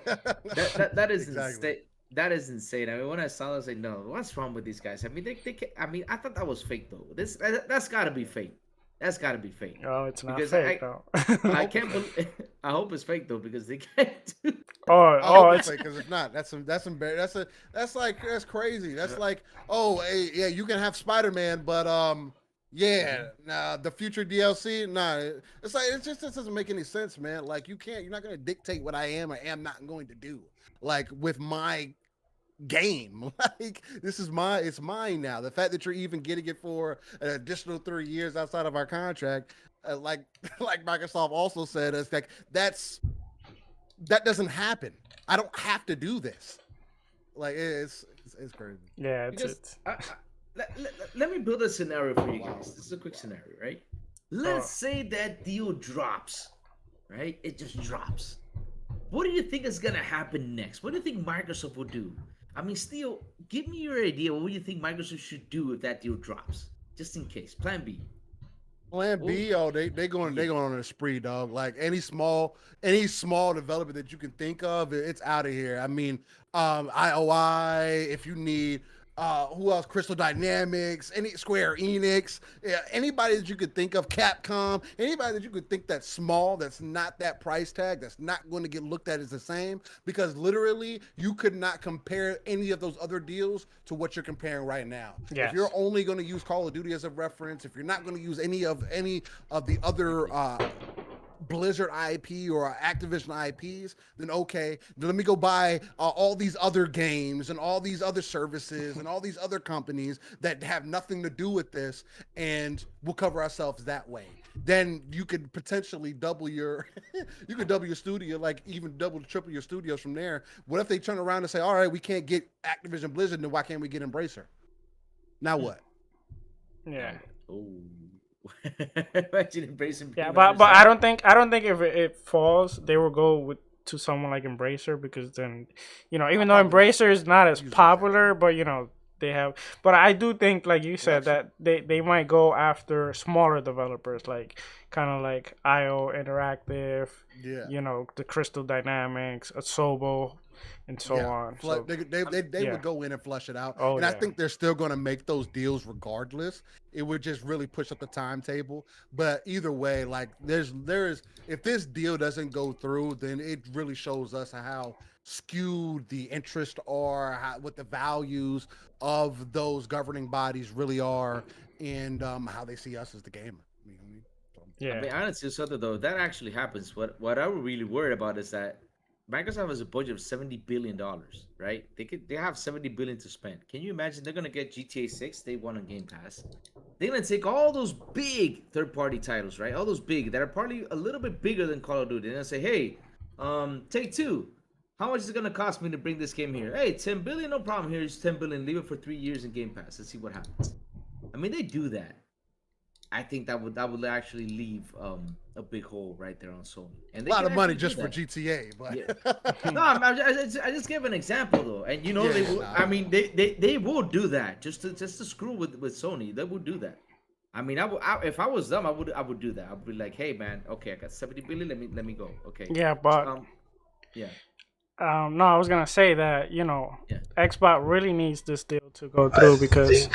That is exactly. insane. That is insane. I mean, when I saw it, I was like, no, what's wrong with these guys? I mean, they I mean, I thought that was fake though. That's got to be fake. That's got to be fake. Oh, it's not fake though. I can't believe. I hope it's fake though, because they can't do. It's fake, because if not, that's embarrassing. That's crazy. That's like, oh, hey, yeah, you can have Spider-Man, but the future DLC, it's like it just doesn't make any sense, man. Like you're not gonna dictate what I am or am not going to do, like with my game. Like it's mine now. The fact that you're even getting it for an additional 3 years outside of our contract, like Microsoft also said, it's like that doesn't happen. I don't have to do this. Like it's crazy. Yeah, let me build a scenario for you guys. This is a quick scenario, right? Let's say that deal drops, right? It just drops. What do you think is gonna happen next? What do you think Microsoft will do? I mean, still, give me your idea. What do you think Microsoft should do if that deal drops? Just in case. Plan B. Plan B, they going on a spree, dog. Like any small development that you can think of, it's out of here. I mean, IOI, if you need who else? Crystal Dynamics, any Square Enix, anybody that you could think of, Capcom, anybody that you could think that's small, that's not that price tag, that's not going to get looked at as the same, because literally you could not compare any of those other deals to what you're comparing right now. Yes. If you're only going to use Call of Duty as a reference, if you're not going to use any of the other Blizzard IP or Activision IPs, then okay, then let me go buy all these other games and all these other services and all these other companies that have nothing to do with this, and we'll cover ourselves that way. Then you could potentially double your studio, like even double, triple your studios from there. What if they turn around and say, all right, we can't get Activision Blizzard, then why can't we get Embracer? Now what? Yeah. Oh. Imagine embracing. Yeah, but I don't think if it falls, they will go to someone like Embracer, because then, even though Embracer is not as popular, but they have. But I do think, like you said, that they might go after smaller developers, like kind of like IO Interactive, the Crystal Dynamics, Asobo, and so on. So they would go in and flush it out. I think they're still going to make those deals regardless. It would just really push up the timetable. But either way, like there's if this deal doesn't go through, then it really shows us how skewed the interests are, what the values of those governing bodies really are, and how they see us as the gamer. I mean, honestly, something though, that actually happens. What I'm really worried about is that Microsoft has a budget of $70 billion, right? They have $70 billion to spend. Can you imagine they're gonna get GTA 6 day one on Game Pass? They're gonna take all those big third-party titles, right? All those big that are probably a little bit bigger than Call of Duty. They're gonna say, hey, Take-Two, how much is it gonna cost me to bring this game here? Hey, $10 billion, no problem. Here's $10 billion. Leave it for 3 years in Game Pass. Let's see what happens. I mean, they do that. I think that would actually leave a big hole right there on Sony. And a lot of money just for GTA, but no, I just gave an example though, and they will. I mean, they will do that just to screw with Sony. They would do that. I mean, if I was them, I would do that. I would be like, hey man, okay, I got $70 billion. Let me go. Okay. Yeah, but no, I was gonna say that Xbox really needs this deal to go through, because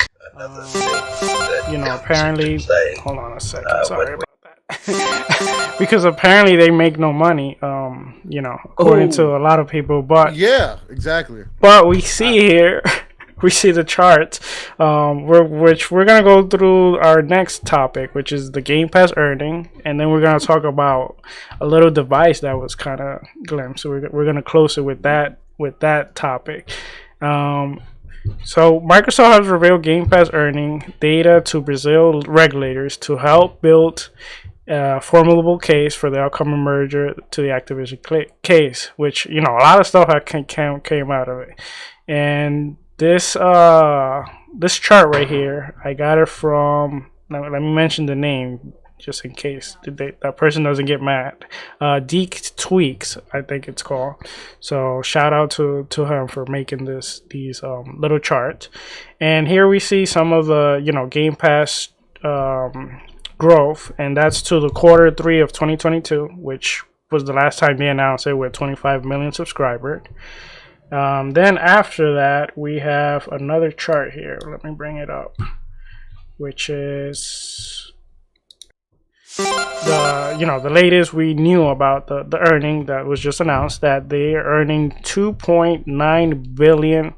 apparently, hold on a second, sorry about that. Because apparently they make no money, according to a lot of people. But yeah, exactly. But we see here, we see the charts, which we're gonna go through our next topic, which is the Game Pass earning, and then we're gonna talk about a little device that was kind of glimpsed. So we're gonna close it with that topic. So Microsoft has revealed Game Pass earning data to Brazil regulators to help build a formidable case for the upcoming merger to the Activision case, which a lot of stuff came out of it. And this chart right here, I got it from. Let me mention the name just in case that person doesn't get mad. Deke Tweaks, I think it's called. So shout out to him for making these little charts. And here we see some of the Game Pass growth, and that's to the quarter 3 of 2022, which was the last time they announced it, with 25 million subscribers. Then after that, we have another chart here. Let me bring it up, which is the latest we knew about the earning that was just announced, that they are earning $2.9 billion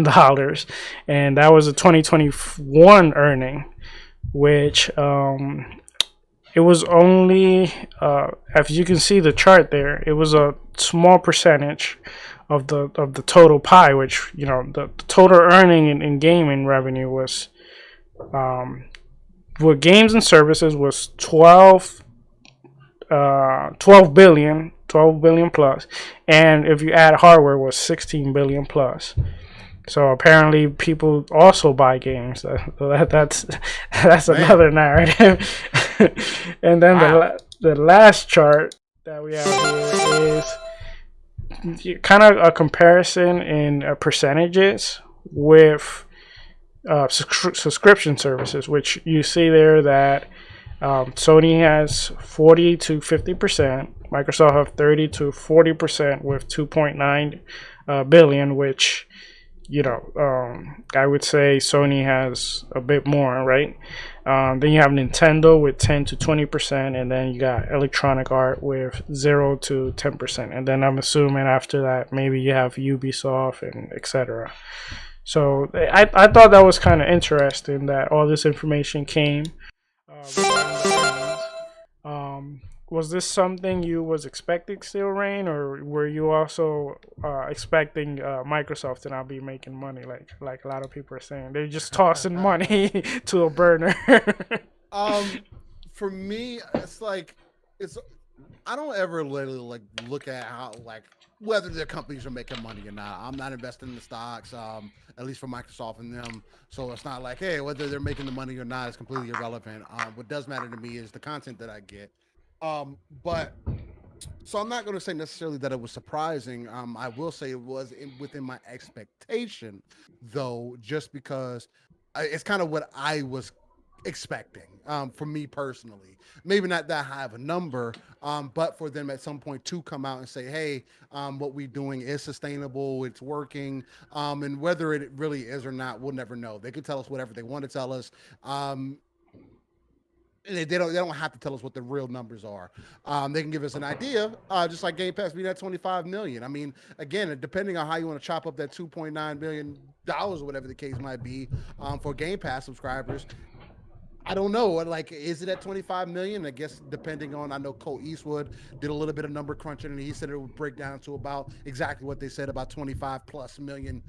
dollars, and that was a 2021 earning, which it was only as you can see the chart there, it was a small percentage of the total pie, which the total earning in gaming revenue was with games and services was 12 billion plus, and if you add hardware was 16 billion plus. So apparently people also buy games. That's another narrative. And then the last chart that we have here is kind of a comparison in percentages with subscription services, which you see there that Sony has 40 to 50%, Microsoft have 30 to 40% with 2.9 billion, which I would say Sony has a bit more, right? Then you have Nintendo with 10 to 20%, and then you got Electronic Art with 0 to 10%. And then I'm assuming after that, maybe you have Ubisoft and etc. So I thought that was kind of interesting that all this information came. Was this something you was expecting still, Rain, or were you also expecting Microsoft to not be making money like a lot of people are saying? They're just tossing money to a burner. For me, it's like I don't ever literally look at how whether their companies are making money or not. I'm not investing in the stocks, at least for Microsoft and them. So it's not like, hey, whether they're making the money or not is completely irrelevant. What does matter to me is the content that I get. But so I'm not going to say necessarily that it was surprising. I will say it was within my expectation, though, just because it's kind of what I was expecting for me personally. Maybe not that high of a number, but for them at some point to come out and say, hey, what we're doing is sustainable, it's working, and whether it really is or not, we'll never know. They could tell us whatever they want to tell us. They don't have to tell us what the real numbers are. They can give us an idea, just like Gamepass being at 25 million. I mean, again, depending on how you want to chop up that $2.9 billion or whatever the case might be for Gamepass subscribers, I don't know. Like, is it at 25 million? I guess depending on, I know Cole Eastwood did a little bit of number crunching, and he said it would break down to about exactly what they said, about 25 plus million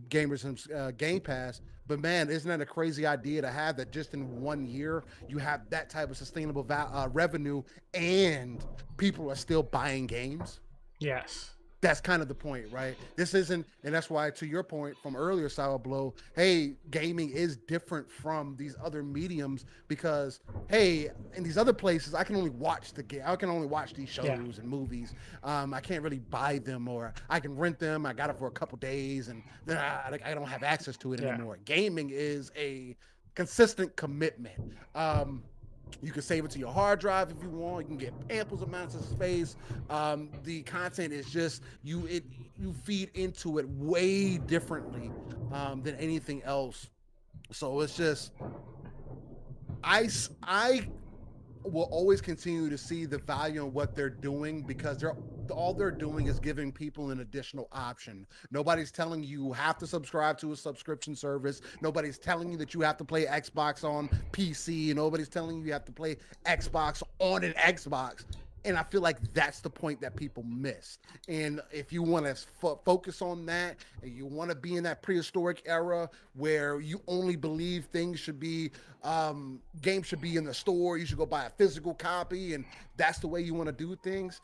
gamers in Game Pass. But man, isn't that a crazy idea to have that just in 1 year you have that type of sustainable revenue and people are still buying games? Yes. That's kind of the point, right? This isn't, and that's why, to your point from earlier, Sourblow, hey, gaming is different from these other mediums because, hey, in these other places, I can only watch the game. I can only watch these shows and movies. I can't really buy them, or I can rent them. I got it for a couple days, and then I don't have access to it anymore. Gaming is a consistent commitment. You can save it to your hard drive if you want. You can get ample amounts of space. The content is just you feed into it way differently than anything else. So it's just I will always continue to see the value in what they're doing because all they're doing is giving people an additional option. Nobody's telling you have to subscribe to a subscription service. Nobody's telling you that you have to play Xbox on PC. Nobody's telling you have to play Xbox on an Xbox. And I feel like that's the point that people miss. And if you want to focus on that, and you want to be in that prehistoric era where you only believe things should be, games should be in the store, you should go buy a physical copy, and that's the way you want to do things,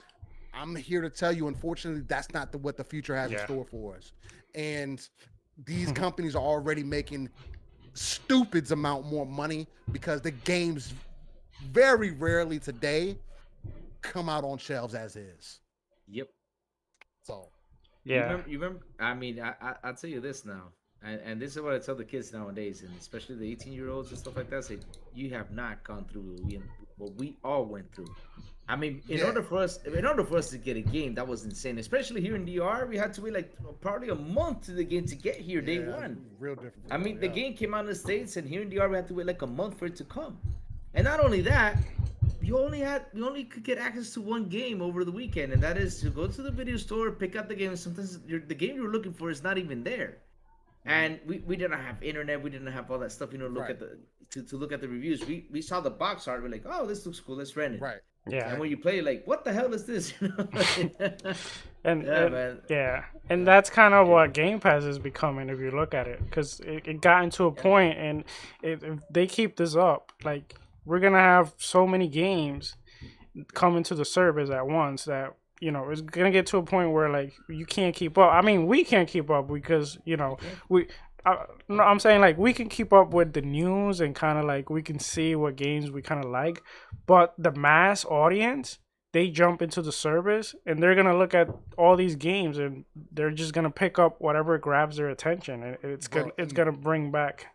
I'm here to tell you, unfortunately, that's not what the future has in store for us. And these companies are already making stupid amount more money because the games very rarely today come out on shelves as is. Yep. So yeah, you remember I mean, I'll tell you this now, and this is what I tell the kids nowadays, and especially the 18-year-olds and stuff like that. Say, you have not gone through what we all went through. I mean, in order for us to get a game, that was insane. Especially here in DR, we had to wait like probably a month to the game to get here day one. Real different. I mean, the game came out in the States, and here in DR, we had to wait like a month for it to come. And not only that, we only could get access to one game over the weekend, and that is to go to the video store, pick up the game. And sometimes the game you're looking for is not even there. And we didn't have internet, we didn't have all that stuff, look at to look at the reviews. We saw the box art, we're like, oh, this looks cool, let's rent it. Right. Yeah. And when you play, like, what the hell is this? And that's kind of what Game Pass is becoming if you look at it, because it got into a point, and if they keep this up, like, we're gonna have so many games coming to the service at once that it's gonna get to a point where like you can't keep up. I mean, we can't keep up because I'm saying like we can keep up with the news and kind of like we can see what games we kind of like, but the mass audience, they jump into the service and they're gonna look at all these games and they're just gonna pick up whatever grabs their attention, and it's gonna bring back.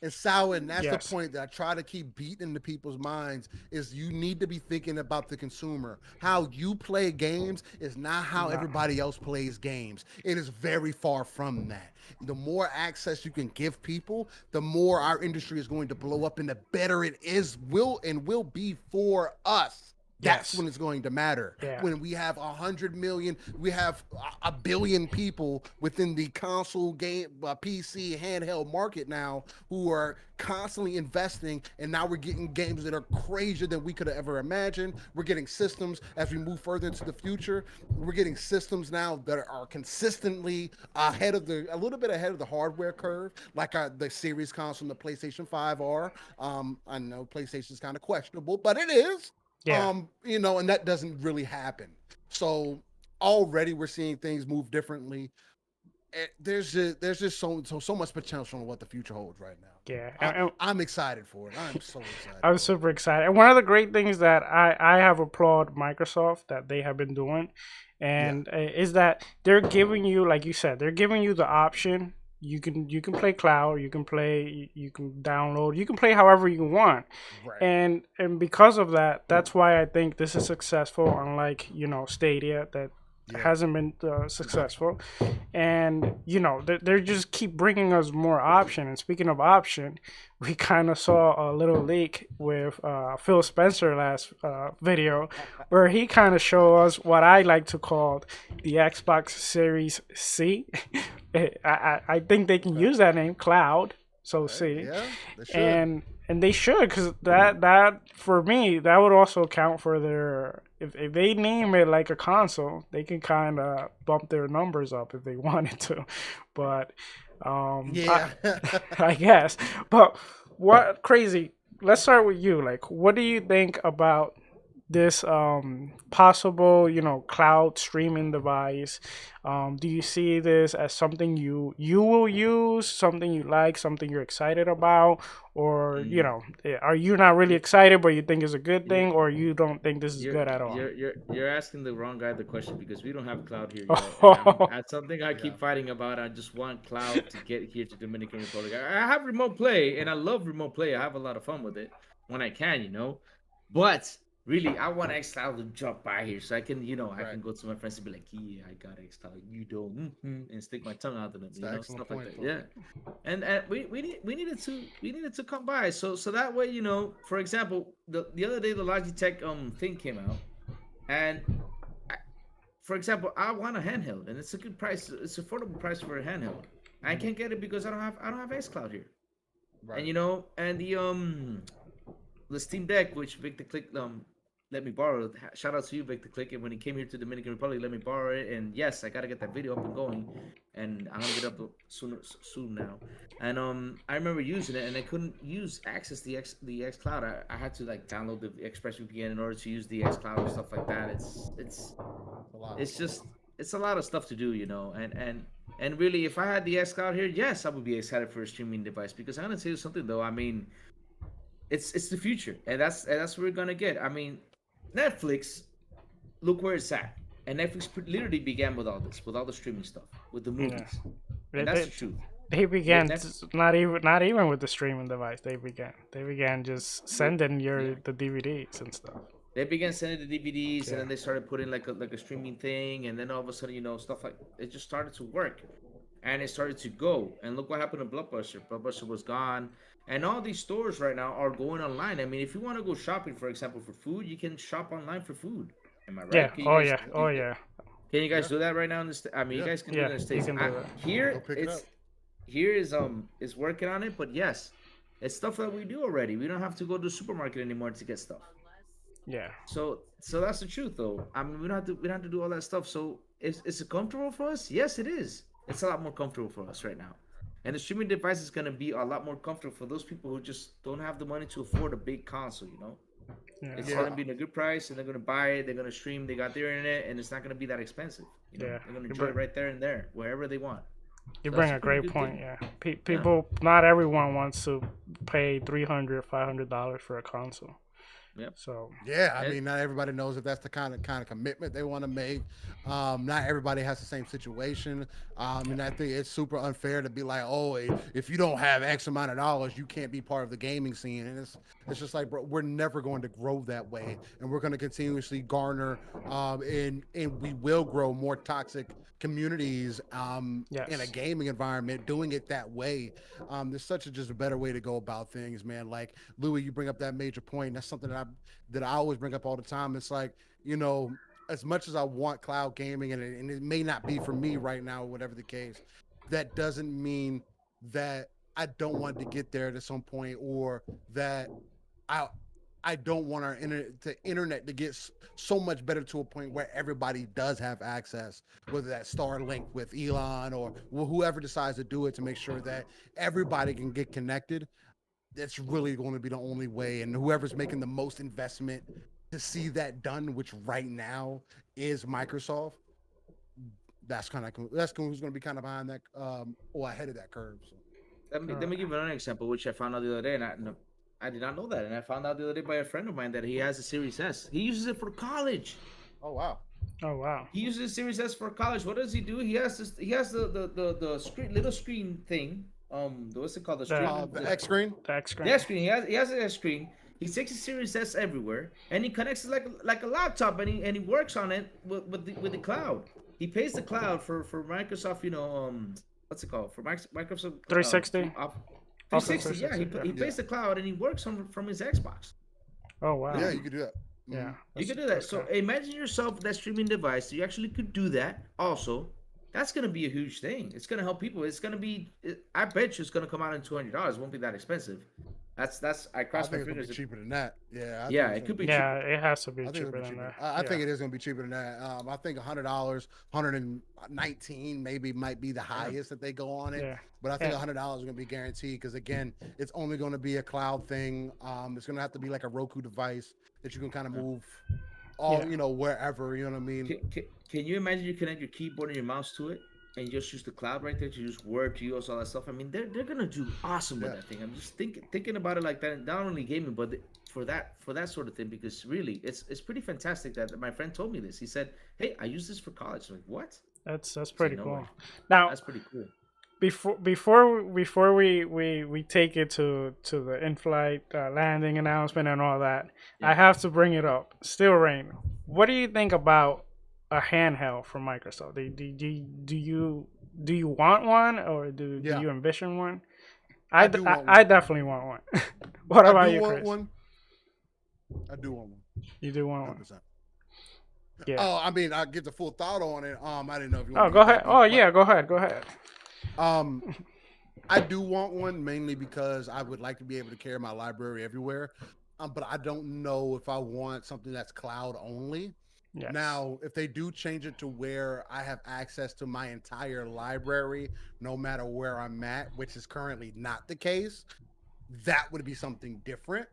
And Sal, and that's Yes. the point that I try to keep beating into people's minds is you need to be thinking about the consumer. How you play games is not how everybody else plays games. It is very far from that. The more access you can give people, the more our industry is going to blow up, and the better it will be for us. That's Yes. when it's going to matter. Yeah. When we have 100 million, we have a billion people within the console game, PC, handheld market now who are constantly investing, and now we're getting games that are crazier than we could have ever imagined. We're getting systems as we move further into the future. We're getting systems now that are consistently a little bit ahead of the hardware curve, like the series console and the PlayStation 5 are. I know PlayStation's kind of questionable, but it is. Yeah. And that doesn't really happen. So already we're seeing things move differently. There's just so much potential in what the future holds right now. Yeah. I'm excited for it. I'm so excited. I'm super excited. And one of the great things that I have applaud Microsoft that they have been doing, and is that they're giving you, like you said, they're giving you the option. You can play cloud, you can download, you can play however you want. Right. And because of that, that's why I think this is successful, unlike, Stadia that hasn't been successful. And, they're just keep bringing us more option. And speaking of option, we kind of saw a little leak with Phil Spencer last video where he kind of showed us what I like to call the Xbox Series C. I think they can use that name, Cloud. So C. Yeah, they should. And they should, because that for me, that would also count for their, if they name it like a console, they can kind of bump their numbers up if they wanted to. But I guess. But what crazy? Let's start with you. Like, what do you think about this possible, cloud streaming device? Do you see this as something you will use, something you like, something you're excited about, or are you not really excited but you think it's a good thing, or you don't think this is good at all? You're asking the wrong guy the question, because we don't have cloud here yet. That's something I keep fighting about. I just want cloud to get here to Dominican Republic. I have remote play, and I love remote play. I have a lot of fun with it when I can, but really, I want xCloud to jump by here so I can, I can go to my friends and be like, yeah, I got xCloud, you don't, and stick my tongue out to them, stuff like that. Yeah, and we needed to come by, so that way, for example, the other day the Logitech thing came out, and for example, I want a handheld, and it's a good price, it's affordable price for a handheld. I can't get it because I don't have xCloud here, right. And the Steam Deck, which Victor Click let me borrow. Shout out to you, Victor Click. And when he came here to Dominican Republic, let me borrow it. And yes, I gotta get that video up and going. And I'm gonna get up soon now. And I remember using it, and I couldn't access the xCloud. I had to download the ExpressVPN in order to use the xCloud and stuff like that. It's a lot of stuff to do, And really, if I had the xCloud here, yes, I would be excited for a streaming device, because I'm gonna tell you something though. I mean, it's the future, and that's what we're gonna get. I mean, Netflix, look where it's at, and Netflix literally began with all the streaming stuff, with the movies, and that's the truth. They began not even with the streaming device. They began just sending the DVDs and stuff. They began sending the DVDs, and then they started putting like a streaming thing, and then all of a sudden, stuff like it just started to work, and it started to go. And look what happened to Blockbuster. Blockbuster was gone. And all these stores right now are going online. I mean, if you want to go shopping, for example, for food, you can shop online for food. Am I right? Yeah. Oh yeah. Can you guys do that right now in the I mean, you guys can do that in the States. Here is working on it, but yes, it's stuff that we do already. We don't have to go to the supermarket anymore to get stuff. Yeah. So that's the truth, though. I mean, we don't have to do all that stuff. So is it comfortable for us? Yes, it is. It's a lot more comfortable for us right now. And the streaming device is going to be a lot more comfortable for those people who just don't have the money to afford a big console, It's going to be a good price, and they're going to buy it, they're going to stream, they got their internet, and it's not going to be that expensive. They're going to enjoy it right there and there, wherever they want. You bring a great point, People, not everyone wants to pay $300, $500 for a console. Yep. So Yeah, I mean, not everybody knows if that's the kind of commitment they want to make. Not everybody has the same situation. And I think it's super unfair to be like, oh, if you don't have X amount of dollars, you can't be part of the gaming scene. And it's just like, bro, we're never going to grow that way, and we're going to continuously garner, and we will grow more toxic communities in a gaming environment doing it that way. There's such a just a better way to go about things, man. Like Louis, you bring up that major point. That's something that I always bring up all the time. It's like, you know, as much as I want cloud gaming, and it may not be for me right now, whatever the case, that doesn't mean that I don't want to get there at some point, or that I don't want our internet to get so much better to a point where everybody does have access, whether that's Starlink with Elon or whoever decides to do it, to make sure that everybody can get connected. That's really going to be the only way. And whoever's making the most investment to see that done, which right now is Microsoft, that's who's going to be kind of behind that, or ahead of that curve. So. Let me give another example, which I found out the other day, and I did not know that, and I found out the other day by a friend of mine that he has a Series S. He uses it for college. Oh wow! Oh wow! He uses a Series S for college. What does he do? He has this. He has the screen, little screen thing. What's it called? The screen. The X screen. The X screen. The X screen. He has an X screen. He takes his Series S everywhere, and he connects it like a laptop, and he works on it with the cloud. He pays the cloud for Microsoft. You know, what's it called? For Microsoft 360. 360. Yeah, he pays the cloud, and he works from his Xbox. Oh wow! Yeah, you could do that. Yeah, you could do that. So imagine yourself that streaming device. You actually could do that. Also, that's gonna be a huge thing. It's gonna help people. It's gonna be. I bet you it's gonna come out in $200. It won't be that expensive. That's. I cross my fingers. It's cheaper than that. Yeah. It could be. Yeah, cheaper. it has to be cheaper than that. I think it is going to be cheaper than that. I think $100, 119 maybe might be the highest that they go on it. Yeah. But I think $100 is going to be guaranteed, because again, it's only going to be a cloud thing. It's going to have to be like a Roku device that you can kind of move wherever. You know what I mean? Can you imagine you connect your keyboard and your mouse to it, and you just use the cloud right there to use Word, to use all that stuff? I mean, they're gonna do awesome with that thing. I'm just thinking about it like that, not only gaming, but for that sort of thing, because really, it's pretty fantastic that my friend told me this. He said, "Hey, I use this for college." I'm like, what? That's pretty cool. Way. Now, that's pretty cool. Before we take it to the in-flight landing announcement and all that, I have to bring it up. Still Rain, what do you think about a handheld from Microsoft? Do you want one, or do you envision one? I definitely want one. What about you, Chris? I do want one. You do want 100%. One? Yeah. Oh, I mean, I get the full thought on it. I didn't know if you. Go ahead. Oh yeah, go ahead. I do want one, mainly because I would like to be able to carry my library everywhere. But I don't know if I want something that's cloud only. Yes. Now, if they do change it to where I have access to my entire library, no matter where I'm at, which is currently not the case, that would be something different,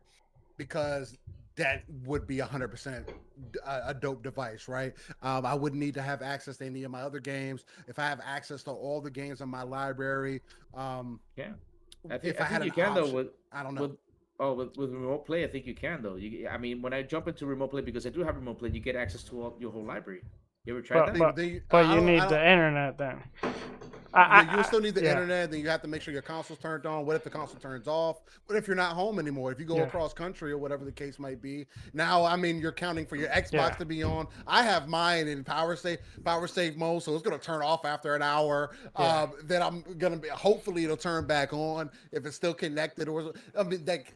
because that would be 100% a dope device, right? I wouldn't need to have access to any of my other games. If I have access to all the games in my library, I think you can though. I don't know. With remote play, I think you can though. I mean, when I jump into remote play, because I do have remote play, you get access to your whole library. You ever tried that? But you need the internet then. You still need the internet. Then you have to make sure your console's turned on. What if the console turns off? What if you're not home anymore? If you go across country or whatever the case might be. Now, I mean, you're counting for your Xbox to be on. I have mine in power save mode, so it's gonna turn off after an hour. Then I'm gonna be. Hopefully, it'll turn back on if it's still connected. Or I mean, like,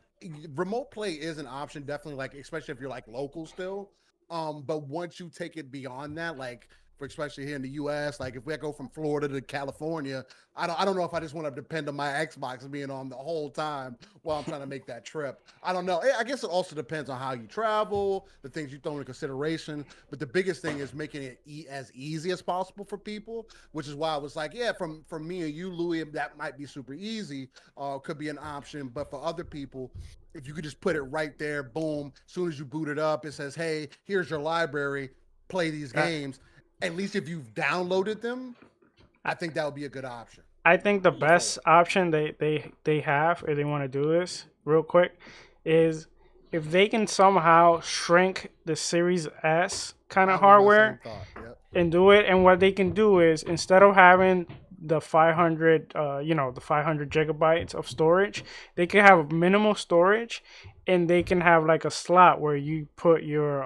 remote play is an option, definitely. Like, especially if you're like local still. But once you take it beyond that, like, for especially here in the U.S., like if we go from Florida to California, I don't know if I just want to depend on my Xbox being on the whole time while I'm trying to make that trip. I don't know. I guess it also depends on how you travel, the things you throw into consideration. But the biggest thing is making it as easy as possible for people, which is why I was like, from me and you, Louis, that might be super easy, could be an option. But for other people, if you could just put it right there, boom, as soon as you boot it up, it says, hey, here's your library, play these games. At least if you've downloaded them, I think that would be a good option. I think the best option they have, if they want to do this real quick, is if they can somehow shrink the Series S kind of That was my same hardware thought. Yep. and do it, and what they can do is instead of having the 500, the 500 gigabytes of storage, they can have minimal storage, and they can have like a slot where you put your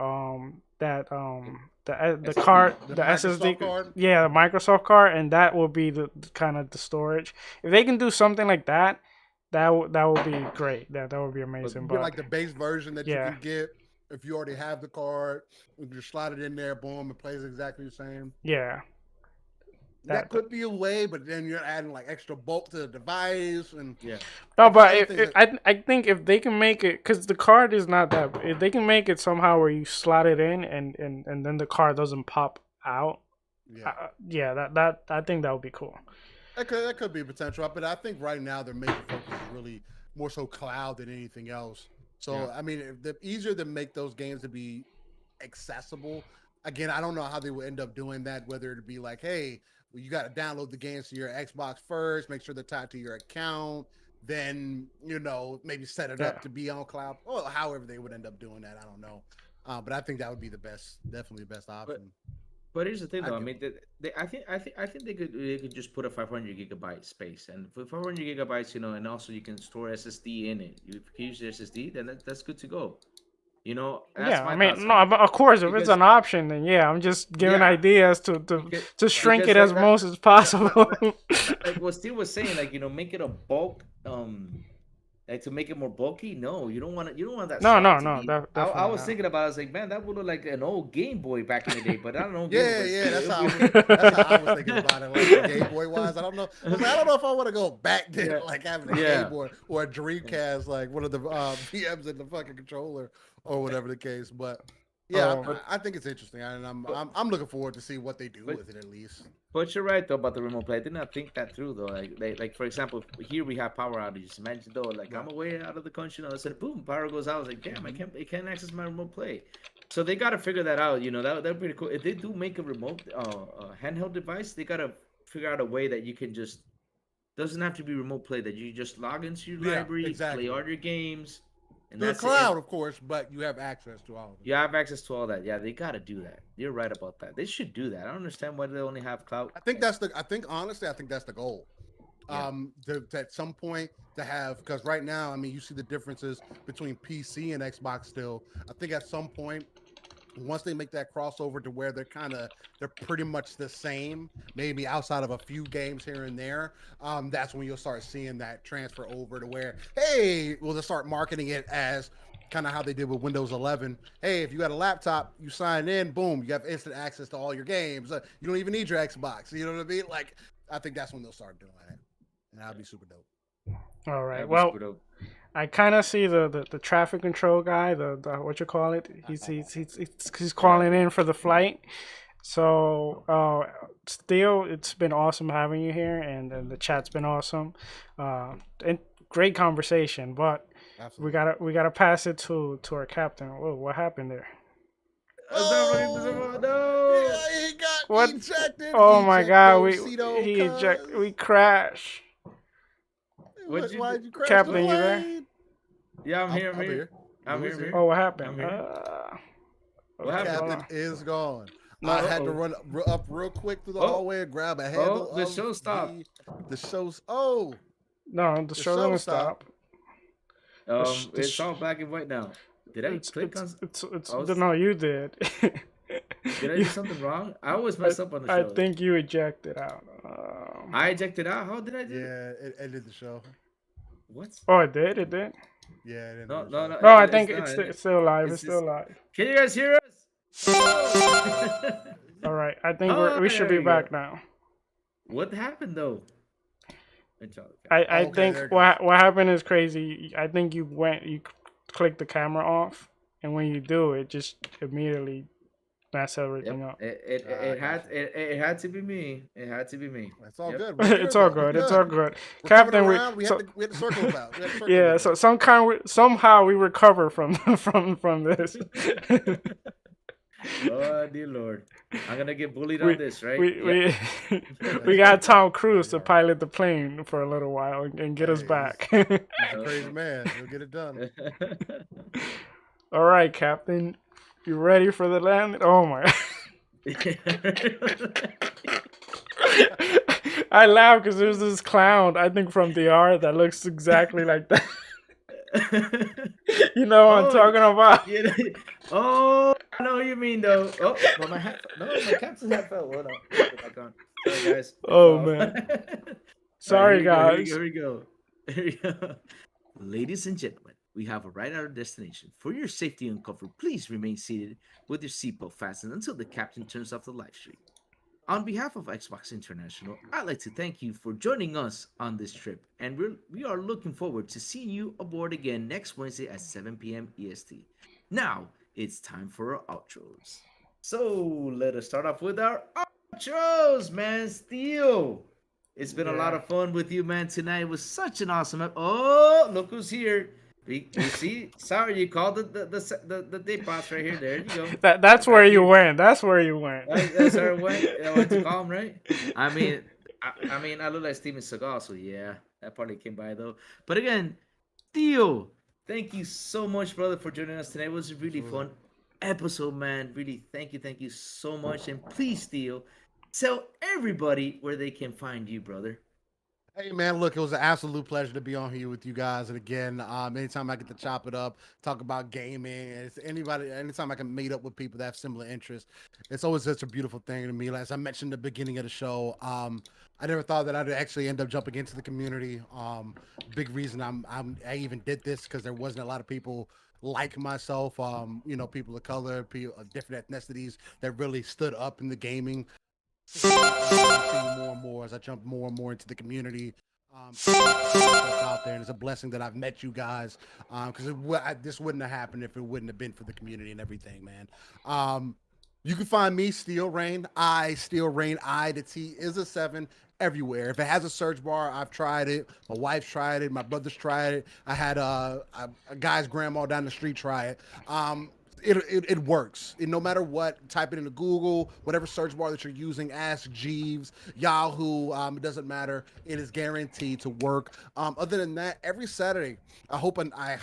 the SSD. card, The the Microsoft SSD, card? yeah, the Microsoft card, and that will be the kind of the storage. If they can do something like that, that would be great. That would be amazing. Get But like the base version that yeah. you can get if you already have the card. You can just slide it in there, boom, it plays exactly the same. yeah, That could be a way, but then you're adding like extra bulk to the device, and Yeah. no, but other things I think if they can make it, because the card is not that, if they can make it somehow where you slot it in and then the card doesn't pop out, that I think that would be cool. that could be potential. But I think right now their major focus is really more so cloud than anything else. So Yeah. I mean, if the easier to make those games to be accessible. Again, I don't know how they will end up doing that. Whether it be like, hey, well, you got to download the games to your Xbox first, make sure they're tied to your account, then maybe set it up to be on cloud. Or however they would end up doing that, I don't know. But I think that would be definitely the best option. But here's the thing, though. I get mean, I think they could just put a 500 gigabyte space, and for 500 gigabytes, and also you can store SSD in it. If you can use the SSD, then that's good to go. That's Yeah, my I mean, thoughts no, on it. but of course, if it's Because- an option, then yeah, I'm just giving Yeah. ideas to shrink it as most as possible. Like what Steve was saying, like make it a bulk, like to make it more bulky. No, you don't want it. You don't want that. No, slot no, to no, be- definitely I was not. thinking about. It, I was like, man, that would look like an old Game Boy back in the day. But I don't know. Yeah, that's how I was thinking about it. Like the Game Boy wise, I don't know. I don't know if I want to go back to Yeah. like having a Yeah. Game Boy or a Dreamcast, like one of the VMs in the fucking controller or whatever the case. But yeah, I think it's interesting, and I'm looking forward to see what they do with it at least. But you're right though about the remote play. I did not think that through though. Like for example, here we have power outages. Imagine though, like I'm away out of the country, and all of a sudden, boom, power goes out. I was like, damn, I can't access my remote play. So they got to figure that out. That'd be pretty cool. If they do make a remote handheld device, they got to figure out a way that you can just doesn't have to be remote play. That you just log into your library, exactly. play all your games, and The that's cloud, it. of course, but you have access to all of them. You have access to all that. Yeah, they got to do that. You're right about that. They should do that. I don't understand why they only have cloud. I think honestly, I think that's the goal. Yeah. To at some point to have, because right now, I mean, you see the differences between PC and Xbox still. I think at some point, once they make that crossover to where they're pretty much the same, maybe outside of a few games here and there, that's when you'll start seeing that transfer over to where, hey, we'll just start marketing it as kind of how they did with Windows 11. Hey, if you got a laptop, you sign in, boom, you have instant access to all your games. You don't even need your Xbox. You know what I mean? Like, I think that's when they'll start doing it, and that'll be super dope. All right. That'd be Well, super dope. I kind of see the traffic control guy, the what you call it. He's calling in for the flight. So, still, it's been awesome having you here, and the chat's been awesome. And great conversation, but Absolutely. we gotta pass it to our captain. Whoa, what happened there? No. Yeah, he got What? ejected. Oh my God, Ejecto-cito, we crashed. What'd you Why do? did you crash Captain, the you there? plane? Yeah, I'm here. I'm here. I'm Lewis here. Oh, what happened? I'm here. What happened? Captain is gone. No, I had to uh-oh. run up real quick through the Oh. hallway and grab a handle. the of show stopped. The show's. Oh, No, the show didn't stop. It's sh- all black and white now. Did I click on? It's I was- no, you did. Did I do something wrong? I always mess up on the show. I think you ejected out. I ejected out. How did I do? yeah, it ended the show. What? Oh, it did. It did. Yeah, it ended No, the no, show. no. No, I It's think not, it's still live. it's It's still just- live. Can you guys hear us? All right. I think Oh, we should there be we back go. now. What happened though? I Okay, think there it what happened is crazy. I think you clicked the camera off, and when you do, it just immediately mess everything up. It had to be me. It had to be me. That's all Yep. good. We're It's all though. good. We're It's all good. We're Captain, coming we around. We had to circle about. We had to circle yeah. about. So somehow we recover from this. Oh dear Lord, I'm gonna get bullied We- on this, right? we Yep. we got Tom Cruise to pilot the plane for a little while and get us Hey, back. He's a crazy man. He'll get it done. All right, Captain. You ready for the landing? Oh my. I laugh because there's this clown, I think from DR, that looks exactly like that. You know what I'm talking about? Yeah, oh, I know what you mean though. Oh, but my hat. No, my captain's hat fell. Hold on. Put it back on. Sorry, guys. It Oh fell. man. All right, Sorry, here guys. we go. Here we go. Ladies and gentlemen, we have arrived at our destination. For your safety and comfort, please remain seated with your seatbelt fastened until the captain turns off the live stream. On behalf of Xbox International, I'd like to thank you for joining us on this trip, and we are looking forward to seeing you aboard again next Wednesday at 7 p.m. EST. Now, it's time for our outros. So, let us start off with our outros, man. Steel. It's been a lot of fun with you, man. Tonight was such an awesome. Oh, look who's here. You see, sorry, you called the day pass right here. There you go. That's where you went. That's where you went. That's where I went. I went to call him, right? I mean, I look like Steven Seagal, so yeah, that probably came by though. But again, Theo, thank you so much, brother, for joining us tonight. It was a really fun episode, man. Really, thank you so much. And please, Theo, tell everybody where they can find you, brother. Hey man, look, it was an absolute pleasure to be on here with you guys. And again, anytime I get to chop it up, talk about gaming, anytime I can meet up with people that have similar interests, it's always such a beautiful thing to me. As I mentioned at the beginning of the show, I never thought that I'd actually end up jumping into the community. Big reason I even did this because there wasn't a lot of people like myself, people of color, people of different ethnicities that really stood up in the gaming. Seeing more and more as I jump more and more into the community, out there, and it's a blessing that I've met you guys. Because this wouldn't have happened if it wouldn't have been for the community and everything, man. You can find me, Steel Rain. The T is a 7 everywhere. If it has a search bar, I've tried it. My wife's tried it. My brother's tried it. I had a guy's grandma down the street try it. It works. No matter what, type it into Google, whatever search bar that you're using, Ask Jeeves, Yahoo, it doesn't matter. It is guaranteed to work. Other than that, every Saturday, I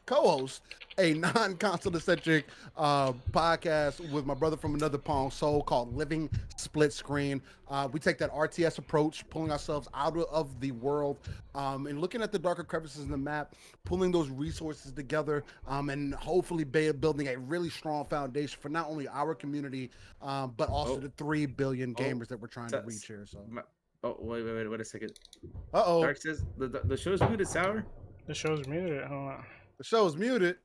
co-host a non-console centric podcast with my brother from another Pong Soul called Living Split Screen. We take that RTS approach, pulling ourselves out of the world and looking at the darker crevices in the map, pulling those resources together, and hopefully building a really strong foundation for not only our community, but also the 3 billion gamers that we're trying to reach here. So, wait a second. Uh-oh. Dark says the show's muted, Sour. The show's muted. Hold on. The show's muted.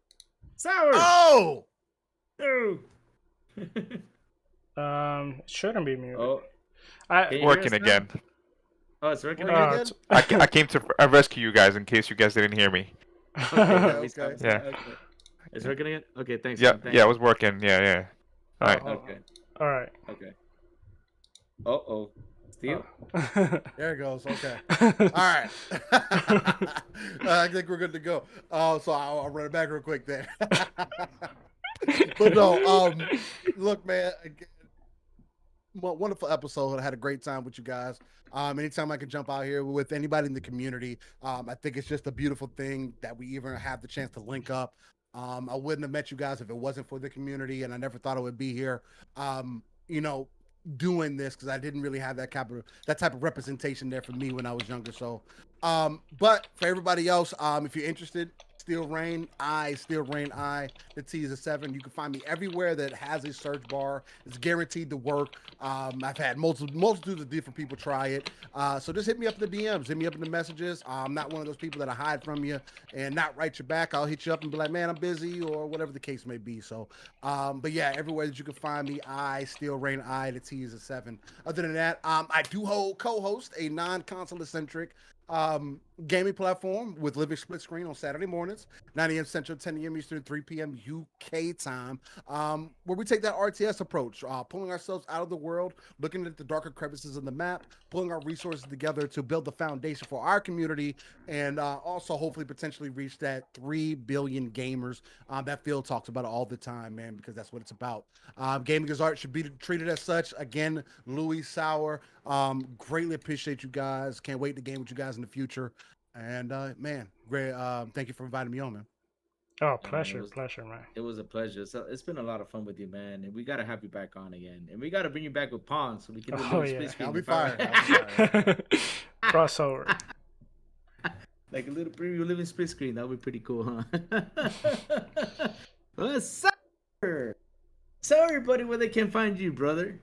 Sour. Oh! No. It shouldn't be muted. Oh, Working again. Oh, it's working again. I came to rescue you guys in case you guys didn't hear me. Okay. Yeah. It's working again. Okay, thanks. Yeah, man, thanks. yeah, it was working. Yeah. All right. Okay. All right. Okay. Uh-oh. Steel? There it goes. Okay. All right. I think we're good to go. So I'll run it back real quick there. But no, look, man, again, wonderful episode. I had a great time with you guys. Anytime I can jump out here with anybody in the community, I think it's just a beautiful thing that we even have the chance to link up. I wouldn't have met you guys if it wasn't for the community, and I never thought I would be here. Doing this because I didn't really have that type of representation there for me when I was younger. So, but for everybody else, if you're interested, Steel Rain I. The T is a 7. You can find me everywhere that has a search bar. It's guaranteed to work. I've had multitudes of different people try it. So just hit me up in the DMs, hit me up in the messages. I'm not one of those people that I hide from you and not write you back. I'll hit you up and be like, man, I'm busy, or whatever the case may be. So, but yeah, everywhere that you can find me, Steel Rain I. The T is a 7. Other than that, I do co-host a non-console centric gaming platform with Living Split Screen on Saturday mornings, 9 a.m. Central, 10 a.m. Eastern, 3 p.m. UK time, where we take that RTS approach, pulling ourselves out of the world, looking at the darker crevices in the map, pulling our resources together to build the foundation for our community, and also hopefully potentially reach that 3 billion gamers that Phil talks about all the time, man, because that's what it's about. Gaming is art, should be treated as such. Again, Louis Sauer, greatly appreciate you guys. Can't wait to game with you guys in the future. And man, great. Thank you for inviting me on, man. Oh, Yeah, man, pleasure, man. it was a pleasure. So it's been a lot of fun with you, man. And we gotta have you back on again. And we gotta bring you back with Pong so we can do a Oh little yeah, split screen. I'll be if I- fine. crossover. like a little preview living split screen. That would be pretty cool, huh? What's up? So everybody, where they can find you, brother?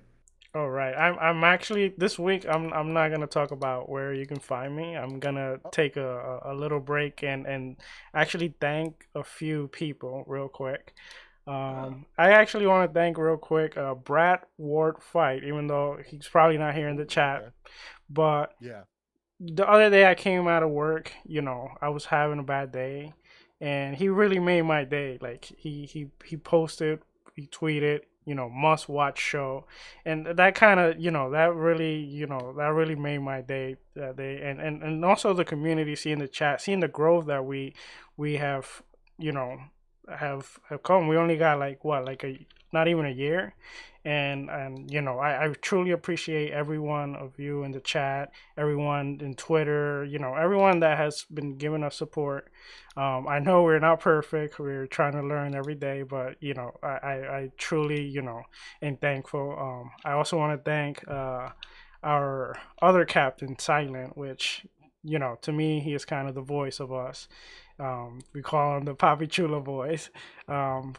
All right, I'm actually this week. I'm not gonna talk about where you can find me. I'm gonna take a little break and actually thank a few people real quick. I actually want to thank real quick Brad Ward Fight, even though he's probably not here in the chat. Okay. But Yeah. the other day I came out of work, I was having a bad day, and he really made my day. Like he posted, he tweeted, must watch show, and that kind of, that really made my day that day, and also the community, seeing the chat, seeing the growth that we have, have come. We only got not even a year, and I truly appreciate every one of you in the chat, everyone in Twitter, everyone that has been giving us support. I know we're not perfect, we're trying to learn every day, but I truly am thankful. I also want to thank our other captain, Silent, which to me, he is kind of the voice of us. We call him the Papi Chulo voice.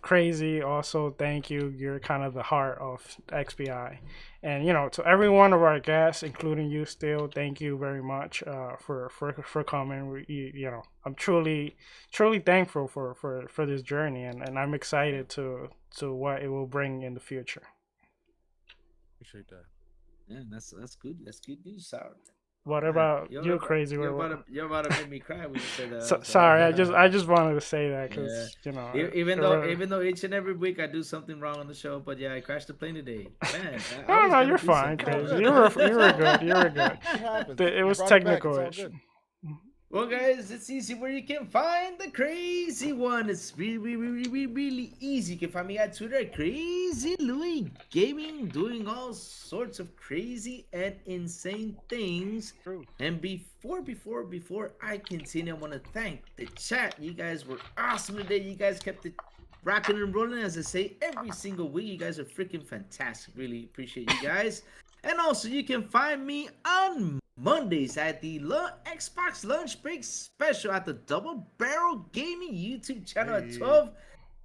Crazy, also, thank you. You're kind of the heart of XBI. And, to every one of our guests, including you still, thank you very much for coming. I'm truly thankful for this journey, and I'm excited to what it will bring in the future. Appreciate that. Yeah, that's good. That's good news, Sour. What about you, Crazy? You're about to make me cry when you say that. Sorry, I just wanted to say that because even though each and every week I do something wrong on the show, but yeah, I crashed the plane today. Man, no, you're fine, Crazy. You were good. You were good. It was technical issue. Well, guys, it's easy where you can find the crazy one. It's really easy. You can find me at Twitter at Crazy Louis Gaming, doing all sorts of crazy and insane things. True. And before I continue, I want to thank the chat. You guys were awesome today. You guys kept it rocking and rolling, as I say every single week. You guys are freaking fantastic. Really appreciate you guys. And also, you can find me on Mondays at the Xbox Lunch Break Special at the Double Barrel Gaming YouTube channel at 12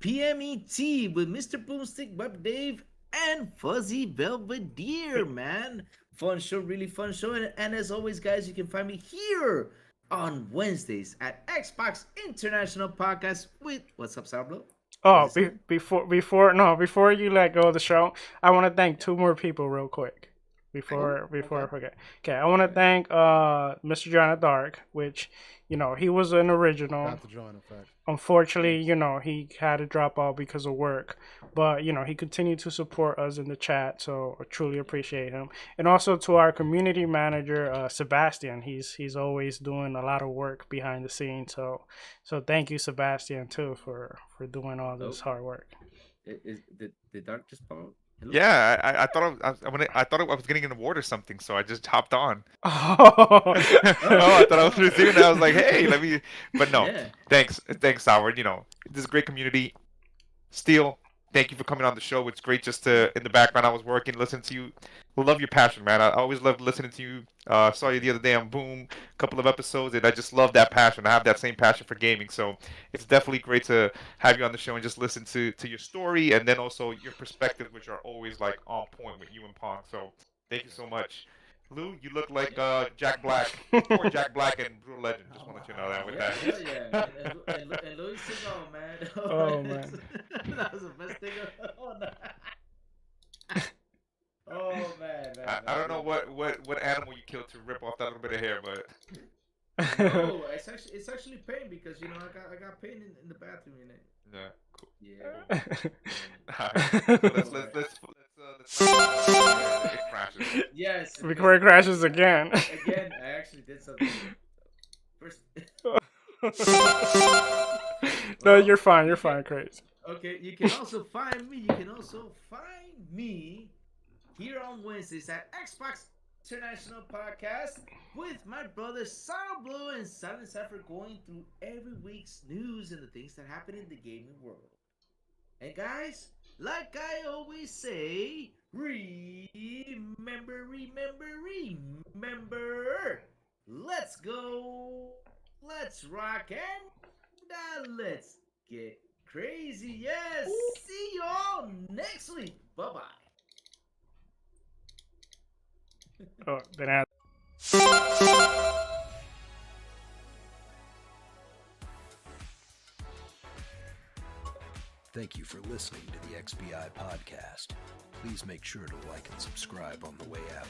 p.m. ET with Mr. Boomstick, Web Dave, and Fuzzy Belvedere, man. Fun show, really fun show. And as always, guys, you can find me here on Wednesdays at Xbox International Podcast with What's Up, Sourblow? Oh, before you let go of the show, I want to thank two more people real quick. Before I forget. Okay, I want to thank Mr. John Dark, which, he was an original. Got to join, in fact. Unfortunately, he had to drop out because of work. But, he continued to support us in the chat, so I truly appreciate him. And also to our community manager, Sebastian. He's always doing a lot of work behind the scenes. So thank you, Sebastian, too, for doing all this hard work. Did Dark just pop up? Hello? Yeah, I thought I thought I was getting an award or something, so I just hopped on. Oh. I thought I was receiving it. I was like, hey, let me. But no, Yeah. thanks, Howard. This is a great community. Steel, thank you for coming on the show. It's great just to in the background. I was working, listening to you. Love your passion, man. I always loved listening to you. Saw you the other day on Boom, a couple of episodes, and I just love that passion. I have that same passion for gaming, so it's definitely great to have you on the show and just listen to your story and then also your perspectives, which are always like on point with you and Pong. So thank you so much. Lou, you look like Jack Black, or Jack Black and Brutal Legend. Just want to let you know that with that. Yeah. And Louis Seagal, man. Oh, man. That was the best thing. Oh man. I don't know what animal you killed to rip off that little bit of hair, but Oh, it's actually pain because I got pain in the bathroom in it. yeah, cool. Yeah. Alright, so let's it crashes. Yes. Before it crashes again. Again, I actually did something. First. No, you're fine. You're fine, Crazy. Okay, you can also find me. Here on Wednesdays at Xbox International Podcast with my brother Sourblow and Silent Cypher going through every week's news and the things that happen in the gaming world. And guys, like I always say, remember. Let's go, let's rock, and let's get crazy. Yes, see y'all next week. Bye-bye. Oh, then I Thank you for listening to the XBI Podcast. Please make sure to like and subscribe on the way out.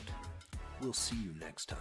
We'll see you next time.